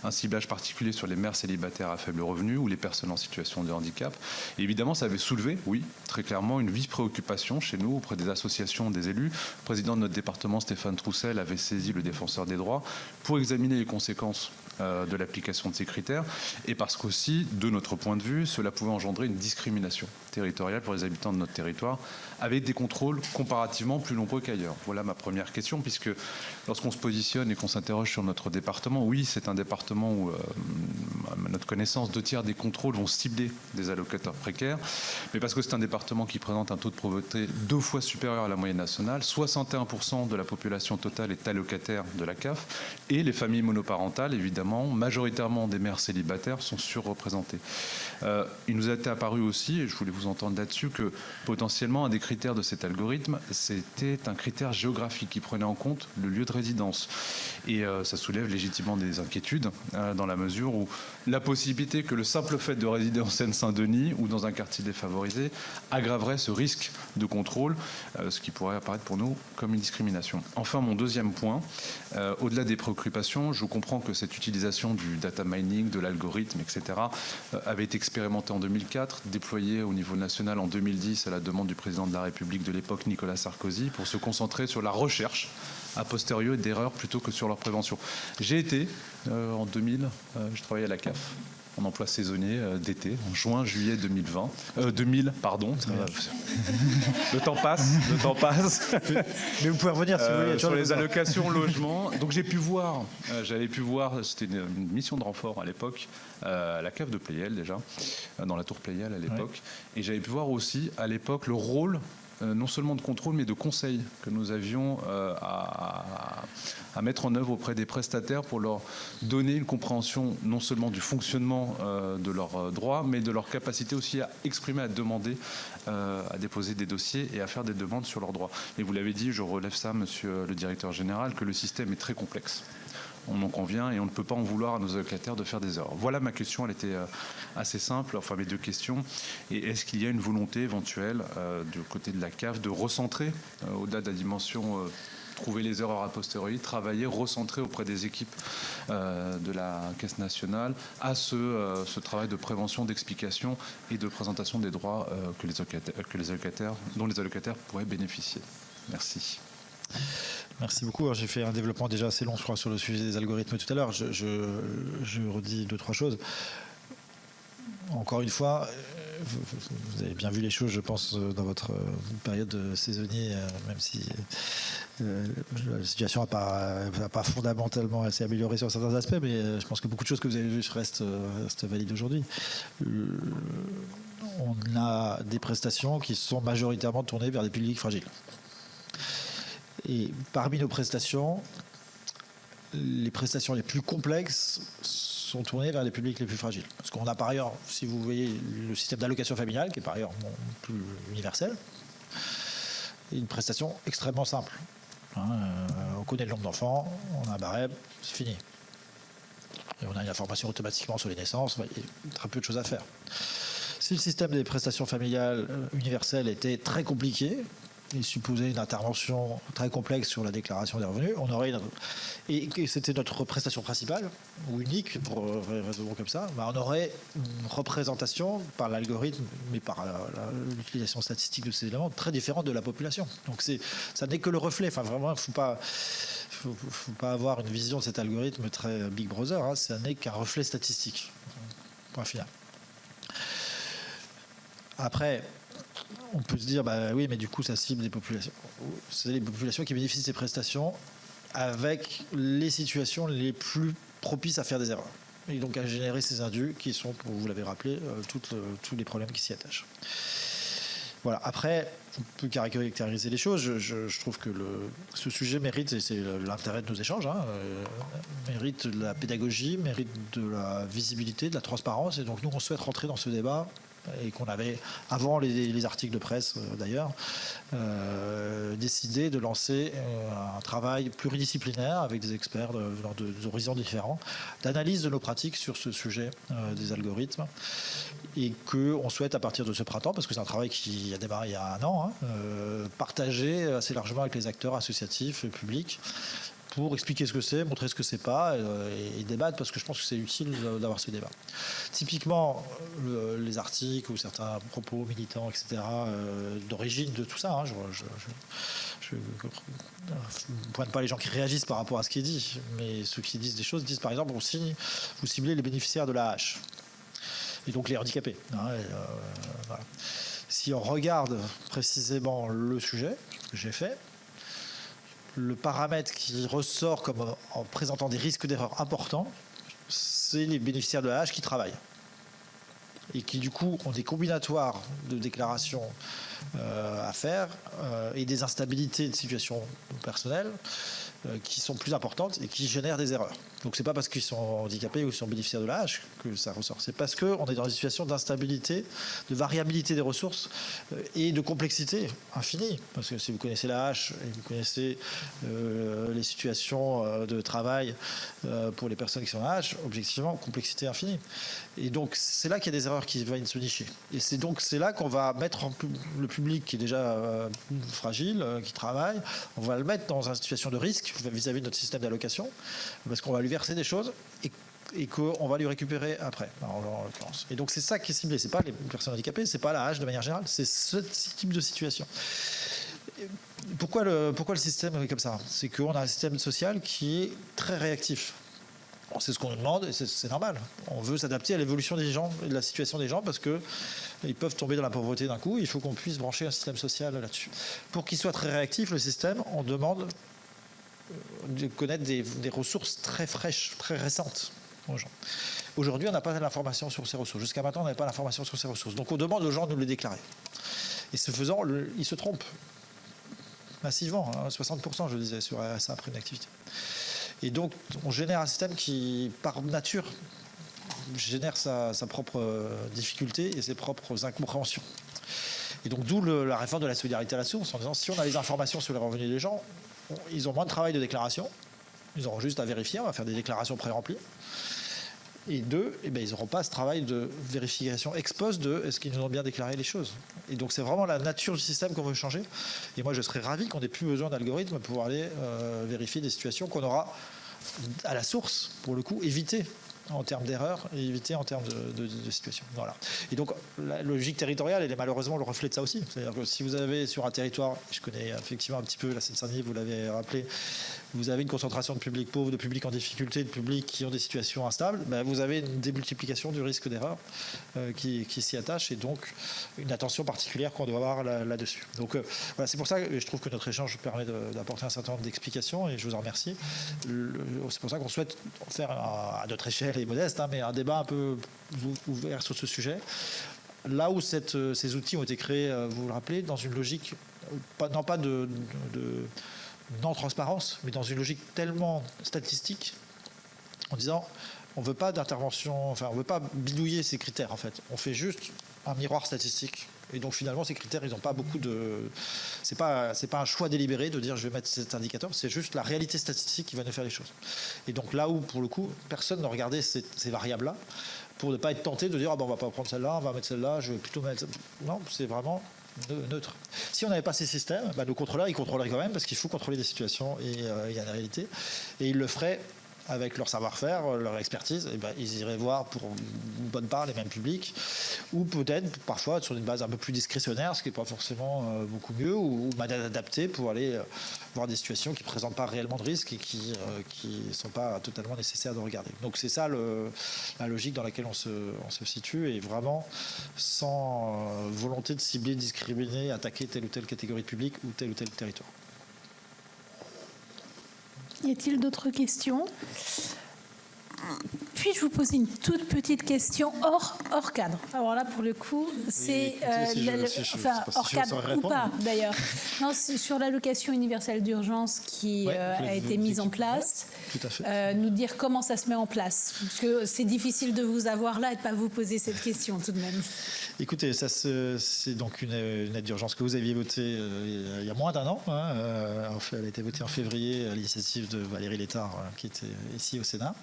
un ciblage particulier sur les mères célibataires à faible revenu ou les personnes en situation de handicap. Et évidemment ça avait soulevé, oui, très clairement une vive préoccupation chez nous auprès des associations, des élus. Le président de notre département, Stéphane Troussel, avait saisi le défenseur des droits pour examiner les conséquences de l'application de ces critères et parce qu'aussi, de notre point de vue, cela pouvait engendrer une discrimination territoriale pour les habitants de notre territoire avec des contrôles comparativement plus nombreux qu'ailleurs. Voilà ma première question, puisque lorsqu'on se positionne et qu'on s'interroge sur notre département, oui, c'est un département où, à notre connaissance, 2/3 des contrôles vont cibler des allocataires précaires, mais parce que c'est un département qui présente un taux de pauvreté 2 fois supérieur à la moyenne nationale, 61% de la population totale est allocataire de la CAF, et les familles monoparentales, évidemment, majoritairement des mères célibataires, sont surreprésentées. Il nous a été apparu aussi, et je voulais vous entendre là-dessus, que potentiellement un des critères de cet algorithme, c'était un critère géographique qui prenait en compte le lieu de résidence. Et ça soulève légitimement des inquiétudes dans la mesure où la possibilité que le simple fait de résider en Seine-Saint-Denis ou dans un quartier défavorisé aggraverait ce risque de contrôle, ce qui pourrait apparaître pour nous comme une discrimination. Enfin, mon deuxième point, au-delà des préoccupations, je comprends que cette utilisation du data mining, de l'algorithme, etc., avait été expérimentée en 2004, déployée au niveau national en 2010 à la demande du président de la République de l'époque, Nicolas Sarkozy, pour se concentrer sur la recherche a posteriori d'erreurs plutôt que sur leur prévention. J'ai été, en 2000, je travaillais à la CAF, en emploi saisonnier d'été, en juin, juillet 2000, pardon. Le temps passe. Mais vous pouvez revenir si vous voulez. Sur les allocations logement. Donc j'avais pu voir, c'était une mission de renfort à l'époque, à la cave de Pleyel déjà, dans la tour Pleyel à l'époque. Ouais. Et j'avais pu voir aussi à l'époque le rôle non seulement de contrôle, mais de conseil que nous avions à mettre en œuvre auprès des prestataires pour leur donner une compréhension non seulement du fonctionnement de leurs droits, mais de leur capacité aussi à exprimer, à demander, à déposer des dossiers et à faire des demandes sur leurs droits. Et vous l'avez dit, je relève ça, monsieur le directeur général, que le système est très complexe. on en convient, et on ne peut pas en vouloir à nos allocataires de faire des erreurs. Voilà ma question, elle était assez simple, enfin mes deux questions. Et est-ce qu'il y a une volonté éventuelle du côté de la CAF de recentrer, au-delà de la dimension trouver les erreurs a posteriori, travailler, recentrer auprès des équipes de la Caisse nationale à ce travail de prévention, d'explication et de présentation des droits dont les allocataires pourraient bénéficier. Merci. Merci beaucoup. Alors, j'ai fait un développement déjà assez long, je crois, sur le sujet des algorithmes tout à l'heure. Je redis 2-3 choses. Encore une fois, vous avez bien vu les choses, je pense, dans votre période saisonnier, même si la situation n'a pas fondamentalement s'est améliorée sur certains aspects, mais je pense que beaucoup de choses que vous avez vues restent valides aujourd'hui. On a des prestations qui sont majoritairement tournées vers des publics fragiles. Et parmi nos prestations, les prestations les plus complexes sont tournées vers les publics les plus fragiles. Parce qu'on a par ailleurs, si vous voyez, le système d'allocation familiale, qui est par ailleurs plus universel, et une prestation extrêmement simple. On connaît le nombre d'enfants, on a un barème, c'est fini. Et on a une information automatiquement sur les naissances, il y a très peu de choses à faire. Si le système des prestations familiales universelles était très compliqué, et supposait une intervention très complexe sur la déclaration des revenus, on aurait et c'était notre prestation principale, ou unique, pour raisonner comme ça, on aurait une représentation par l'algorithme, mais par l'utilisation statistique de ces éléments, très différente de la population. Donc ça n'est que le reflet. Enfin, vraiment, il ne faut pas avoir une vision de cet algorithme très Big Brother, ça n'est qu'un reflet statistique. Point final. Après, on peut se dire, oui, mais du coup, ça cible des populations. C'est les populations qui bénéficient de ces prestations avec les situations les plus propices à faire des erreurs. Et donc à générer ces indus qui sont, vous l'avez rappelé, tous les problèmes qui s'y attachent. Voilà. Après, on peut caractériser les choses. Je trouve que ce sujet mérite, et c'est l'intérêt de nos échanges, mérite de la pédagogie, mérite de la visibilité, de la transparence. Et donc nous, on souhaite rentrer dans ce débat et qu'on avait, avant les articles de presse d'ailleurs, décidé de lancer un travail pluridisciplinaire avec des experts d'horizons différents, d'analyse de nos pratiques sur ce sujet des algorithmes, et qu'on souhaite à partir de ce printemps, parce que c'est un travail qui a démarré il y a un an, partager assez largement avec les acteurs associatifs et publics, pour expliquer ce que c'est, montrer ce que c'est pas, et débattre, parce que je pense que c'est utile d'avoir ce débat. Typiquement, les articles ou certains propos militants, etc., d'origine de tout ça, je ne pointe pas les gens qui réagissent par rapport à ce qui est dit, mais ceux qui disent des choses disent, par exemple, vous ciblez les bénéficiaires de l'AH, et donc les handicapés. Voilà. Si on regarde précisément le sujet que j'ai fait, le paramètre qui ressort comme en présentant des risques d'erreur importants, c'est les bénéficiaires de l'AH qui travaillent et qui du coup ont des combinatoires de déclarations à faire et des instabilités de situation personnelle qui sont plus importantes et qui génèrent des erreurs. Donc c'est pas parce qu'ils sont handicapés ou qu'ils sont bénéficiaires de l'AH que ça ressort. C'est parce qu'on est dans une situation d'instabilité, de variabilité des ressources et de complexité infinie. Parce que si vous connaissez l'AH et vous connaissez les situations de travail pour les personnes qui sont AH, objectivement, complexité infinie. Et donc c'est là qu'il y a des erreurs qui viennent se nicher. Et c'est là qu'on va mettre le public qui est déjà fragile, qui travaille, on va le mettre dans une situation de risque vis-à-vis de notre système d'allocation, parce qu'on va lui verser des choses et qu'on va lui récupérer après, en l'occurrence. Et donc c'est ça qui est ciblé, c'est pas les personnes handicapées, c'est pas l'AH de manière générale, c'est ce type de situation. Pourquoi le système est comme ça ? C'est qu'on a un système social qui est très réactif. C'est ce qu'on nous demande et c'est normal. On veut s'adapter à l'évolution des gens, de la situation des gens, parce qu'ils peuvent tomber dans la pauvreté d'un coup. Il faut qu'on puisse brancher un système social là-dessus. Pour qu'il soit très réactif, le système, on demande de connaître des ressources très fraîches, très récentes aux gens. Aujourd'hui, on n'a pas l'information sur ces ressources. Jusqu'à maintenant, on n'avait pas l'information sur ces ressources. Donc on demande aux gens de nous les déclarer. Et ce faisant, ils se trompent massivement, 60%, je disais, sur RSA après une activité. Et donc, on génère un système qui, par nature, génère sa propre difficulté et ses propres incompréhensions. Et donc, d'où la réforme de la solidarité à la source, en disant, si on a les informations sur les revenus des gens, ils ont moins de travail de déclaration, Ils auront juste à vérifier, on va faire des déclarations pré-remplies. Et deux, ils n'auront pas ce travail de vérification ex post de est-ce qu'ils nous ont bien déclaré les choses. Et donc c'est vraiment la nature du système qu'on veut changer. Et moi je serais ravi qu'on n'ait plus besoin d'algorithmes pour aller vérifier des situations qu'on aura à la source, pour le coup, éviter en termes d'erreurs et éviter en termes de situation. Voilà. Et donc la logique territoriale, elle est malheureusement le reflet de ça aussi. C'est-à-dire que si vous avez sur un territoire, je connais effectivement un petit peu la Seine-Saint-Denis, vous l'avez rappelé, vous avez une concentration de publics pauvres, de publics en difficulté, de publics qui ont des situations instables, ben vous avez une démultiplication du risque d'erreur qui s'y attache et donc une attention particulière qu'on doit avoir là-dessus. Donc voilà, c'est pour ça que je trouve que notre échange permet d'apporter un certain nombre d'explications et je vous en remercie. C'est pour ça qu'on souhaite faire à notre échelle et modeste, hein, mais un débat un peu ouvert sur ce sujet. Là où ces outils ont été créés, vous le rappelez, dans une logique, non pas de non-transparence, mais dans une logique tellement statistique, en disant on ne veut pas d'intervention, enfin on ne veut pas bidouiller ces critères en fait. On fait juste un miroir statistique. Et donc finalement ces critères, ils n'ont pas beaucoup de... C'est pas un choix délibéré de dire je vais mettre cet indicateur, c'est juste la réalité statistique qui va nous faire les choses. Et donc là où pour le coup, personne n'a regardé ces variables-là, pour ne pas être tenté de dire ah ben, on ne va pas prendre celle-là, on va mettre celle-là, je vais plutôt mettre... Non, c'est vraiment neutre. Si on n'avait pas ces systèmes, bah, nos contrôleurs, ils contrôleraient quand même parce qu'il faut contrôler des situations et il y a une réalité. Et ils le feraient avec leur savoir-faire, leur expertise, et ben, ils iraient voir pour une bonne part les mêmes publics, ou peut-être parfois sur une base un peu plus discrétionnaire, ce qui n'est pas forcément beaucoup mieux, ou adapté pour aller voir des situations qui ne présentent pas réellement de risque et qui ne sont pas totalement nécessaires de regarder. Donc c'est ça la logique dans laquelle on se situe, et vraiment sans volonté de cibler, discriminer, attaquer telle ou telle catégorie de public ou tel territoire. Y a-t-il d'autres questions? Puis-je vous poser une toute petite question hors cadre? Alors là, pour le coup, c'est hors cadre ou pas d'ailleurs. Non, c'est sur l'allocation universelle d'urgence qui a été mise en place. Ouais, tout à fait. Nous dire comment ça se met en place, parce que c'est difficile de vous avoir là et de pas vous poser cette question tout de même. Écoutez, c'est donc une aide d'urgence que vous aviez votée il y a moins d'un an. Hein. Elle a été votée en février à l'initiative de Valérie Létard, qui était ici au Sénat,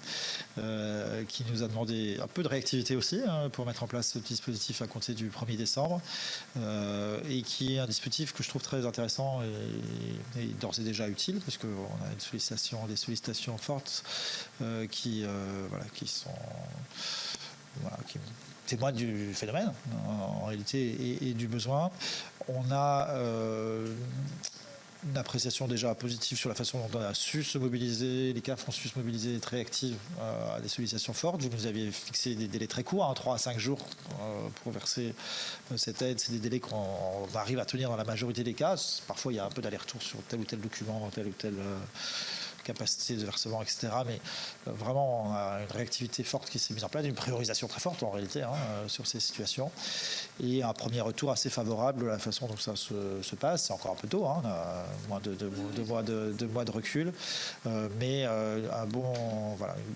qui nous a demandé un peu de réactivité aussi pour mettre en place ce dispositif à compter du 1er décembre, et qui est un dispositif que je trouve très intéressant et d'ores et déjà utile, parce qu'on a des sollicitations fortes qui témoignent du phénomène en réalité et du besoin. On a une appréciation déjà positive sur la façon dont on a su se mobiliser, les CAF ont su se mobiliser très actives à des sollicitations fortes. Vous nous aviez fixé des délais très courts, 3 à 5 jours pour verser cette aide. C'est des délais qu'on arrive à tenir dans la majorité des cas. Parfois il y a un peu d'aller-retour sur tel ou tel document, tel ou tel capacité de versement, etc. Mais vraiment, on a une réactivité forte qui s'est mise en place, une priorisation très forte en réalité sur ces situations, et un premier retour assez favorable de la façon dont ça se passe. C'est encore un peu tôt, on a moins de 2 mois de recul, mais une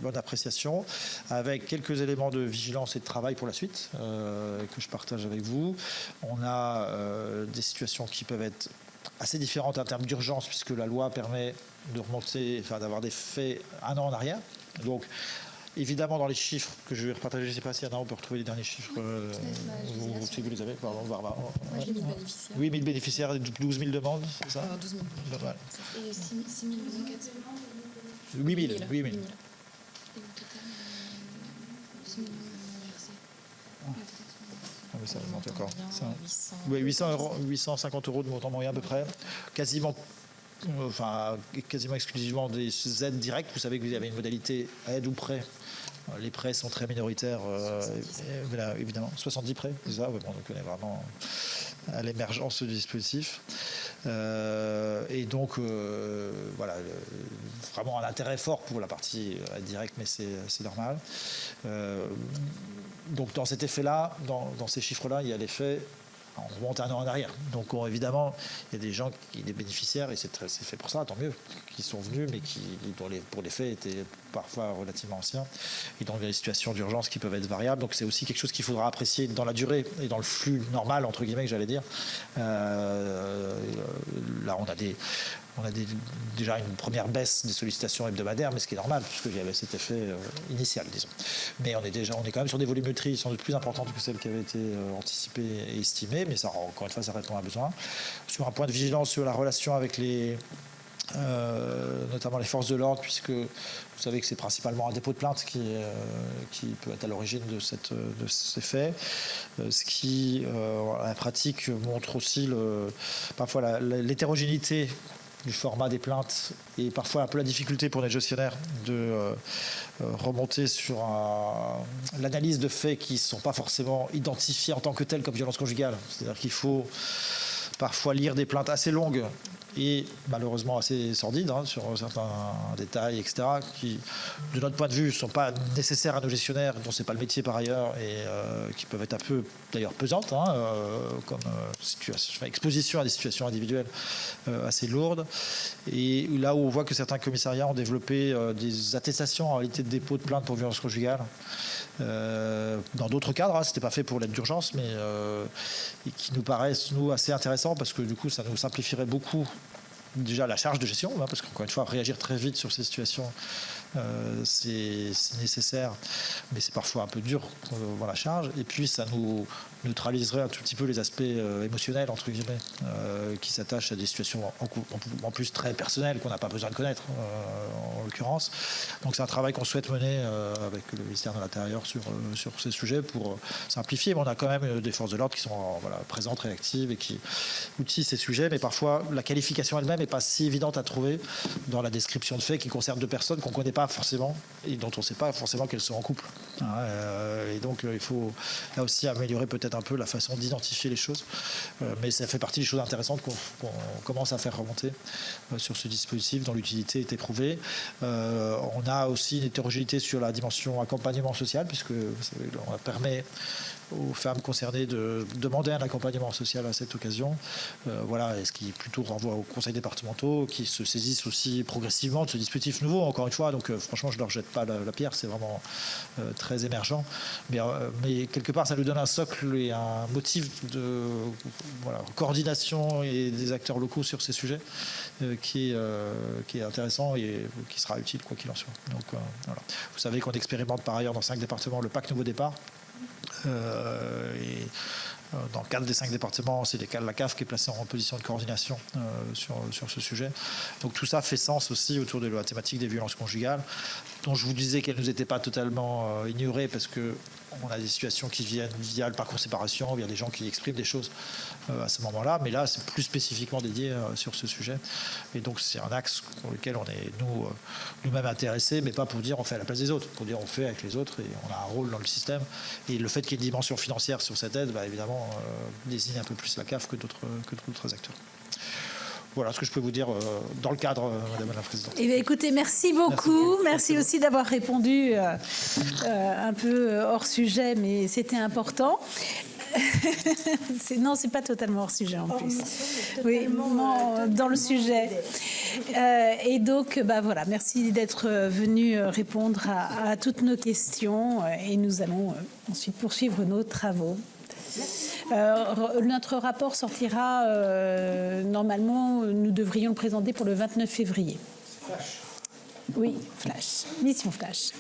bonne appréciation, avec quelques éléments de vigilance et de travail pour la suite que je partage avec vous. On a des situations qui peuvent être assez différentes en termes d'urgence, puisque la loi permet de remonter, d'avoir des faits 1 an en arrière. Donc, évidemment, dans les chiffres que je vais repartager, je ne sais pas si Anna, on peut retrouver les derniers chiffres. Si vous les avez, pardon, Barbara. Moi, j'ai 1000 bénéficiaires. 8 000 bénéficiaires et 12 000 demandes, c'est ça 12 000. Voilà. Et 6 000 400. 8 000. 8 000. Et au total, 6 000 versés. Ah oui, ça augmente encore. 800. Oui, 850 € de montant moyen à peu près. Quasiment exclusivement des aides directes. Vous savez que vous avez une modalité aide ou prêt. Les prêts sont très minoritaires, évidemment. 70 prêts, c'est ça. On connaît vraiment à l'émergence du dispositif. Et donc, vraiment un intérêt fort pour la partie aide directe, mais c'est normal. Donc, dans cet effet-là, dans ces chiffres-là, il y a l'effet... On remonte 1 an en arrière. Donc évidemment, il y a des gens, des bénéficiaires, et c'est fait pour ça, tant mieux, qui sont venus, mais dont pour les faits étaient parfois relativement anciens, et dans des situations d'urgence qui peuvent être variables. Donc c'est aussi quelque chose qu'il faudra apprécier dans la durée et dans le flux normal, entre guillemets, que j'allais dire. Là, on a On a déjà une première baisse des sollicitations hebdomadaires, mais ce qui est normal, puisqu'il y avait cet effet initial, disons. Mais on est quand même sur des volumétries sans doute plus importantes que celles qui avaient été anticipées et estimées, mais ça, encore une fois, ça répond à un besoin. Sur un point de vigilance sur la relation avec notamment les forces de l'ordre, puisque vous savez que c'est principalement un dépôt de plainte qui peut être à l'origine de ces faits, ce qui, à la pratique, montre aussi parfois l'hétérogénéité du format des plaintes et parfois un peu la difficulté pour les gestionnaires de remonter sur l'analyse de faits qui ne sont pas forcément identifiés en tant que tels comme violence conjugale. C'est-à-dire qu'il faut parfois lire des plaintes assez longues et malheureusement assez sordides sur certains détails, etc., qui, de notre point de vue, ne sont pas nécessaires à nos gestionnaires, dont ce n'est pas le métier par ailleurs, et qui peuvent être un peu, d'ailleurs, pesantes, comme exposition à des situations individuelles assez lourdes. Et là où on voit que certains commissariats ont développé des attestations en réalité de dépôt de plainte pour violence conjugale, dans d'autres cadres, ce n'était pas fait pour l'aide d'urgence, mais et qui nous paraissent, nous, assez intéressants, parce que du coup, ça nous simplifierait beaucoup déjà la charge de gestion, parce qu'encore une fois, réagir très vite sur ces situations, c'est nécessaire, mais c'est parfois un peu dur dans la charge. Et puis, ça nous neutraliserait un tout petit peu les aspects émotionnels, entre guillemets, qui s'attachent à des situations en plus très personnelles qu'on n'a pas besoin de connaître, en l'occurrence. Donc, c'est un travail qu'on souhaite mener avec le ministère de l'Intérieur sur ces sujets pour simplifier. Mais on a quand même des forces de l'ordre qui sont présentes, réactives et qui outillent ces sujets, mais parfois la qualification elle-même n'est pas si évidente à trouver dans la description de faits qui concerne deux personnes qu'on ne connaît pas forcément et dont on ne sait pas forcément qu'elles sont en couple. Et donc, il faut là aussi améliorer peut-être un peu la façon d'identifier les choses. Mais ça fait partie des choses intéressantes qu'on commence à faire remonter sur ce dispositif dont l'utilité est éprouvée. On a aussi une hétérogénéité sur la dimension accompagnement social, puisque vous savez, on permet aux femmes concernées de demander un accompagnement social à cette occasion. Et ce qui plutôt renvoie aux conseils départementaux qui se saisissent aussi progressivement de ce dispositif nouveau, encore une fois. Donc franchement, je ne leur jette pas la pierre, c'est vraiment très émergent. Mais quelque part, ça nous donne un socle et un motif de coordination et des acteurs locaux sur ces sujets qui est intéressant et qui sera utile quoi qu'il en soit. Donc, voilà. Vous savez qu'on expérimente par ailleurs dans 5 départements le pacte Nouveau Départ. Dans le cadre des 5 départements, c'est la CAF qui est placée en position de coordination sur ce sujet. Donc tout ça fait sens aussi autour de la thématique des violences conjugales, dont je vous disais qu'elles ne nous étaient pas totalement ignorées, parce qu'on a des situations qui viennent via le parcours séparation, via des gens qui expriment des choses à ce moment-là, mais là c'est plus spécifiquement dédié sur ce sujet. Et donc c'est un axe pour lequel on est nous-mêmes intéressés, mais pas pour dire on fait à la place des autres, pour dire on fait avec les autres et on a un rôle dans le système. Et le fait qu'il y ait une dimension financière sur cette aide, évidemment, désigne un peu plus la CAF que d'autres acteurs. Voilà ce que je peux vous dire dans le cadre, Madame la Présidente. Écoutez, merci beaucoup. Merci aussi d'avoir répondu un peu hors sujet, mais c'était important. Non, c'est pas totalement hors sujet en plus. Oui, dans le sujet. Et donc, voilà, merci d'être venu répondre à toutes nos questions et nous allons ensuite poursuivre nos travaux. Notre rapport sortira, normalement, nous devrions le présenter pour le 29 février. Flash. Oui, Flash. Mission Flash.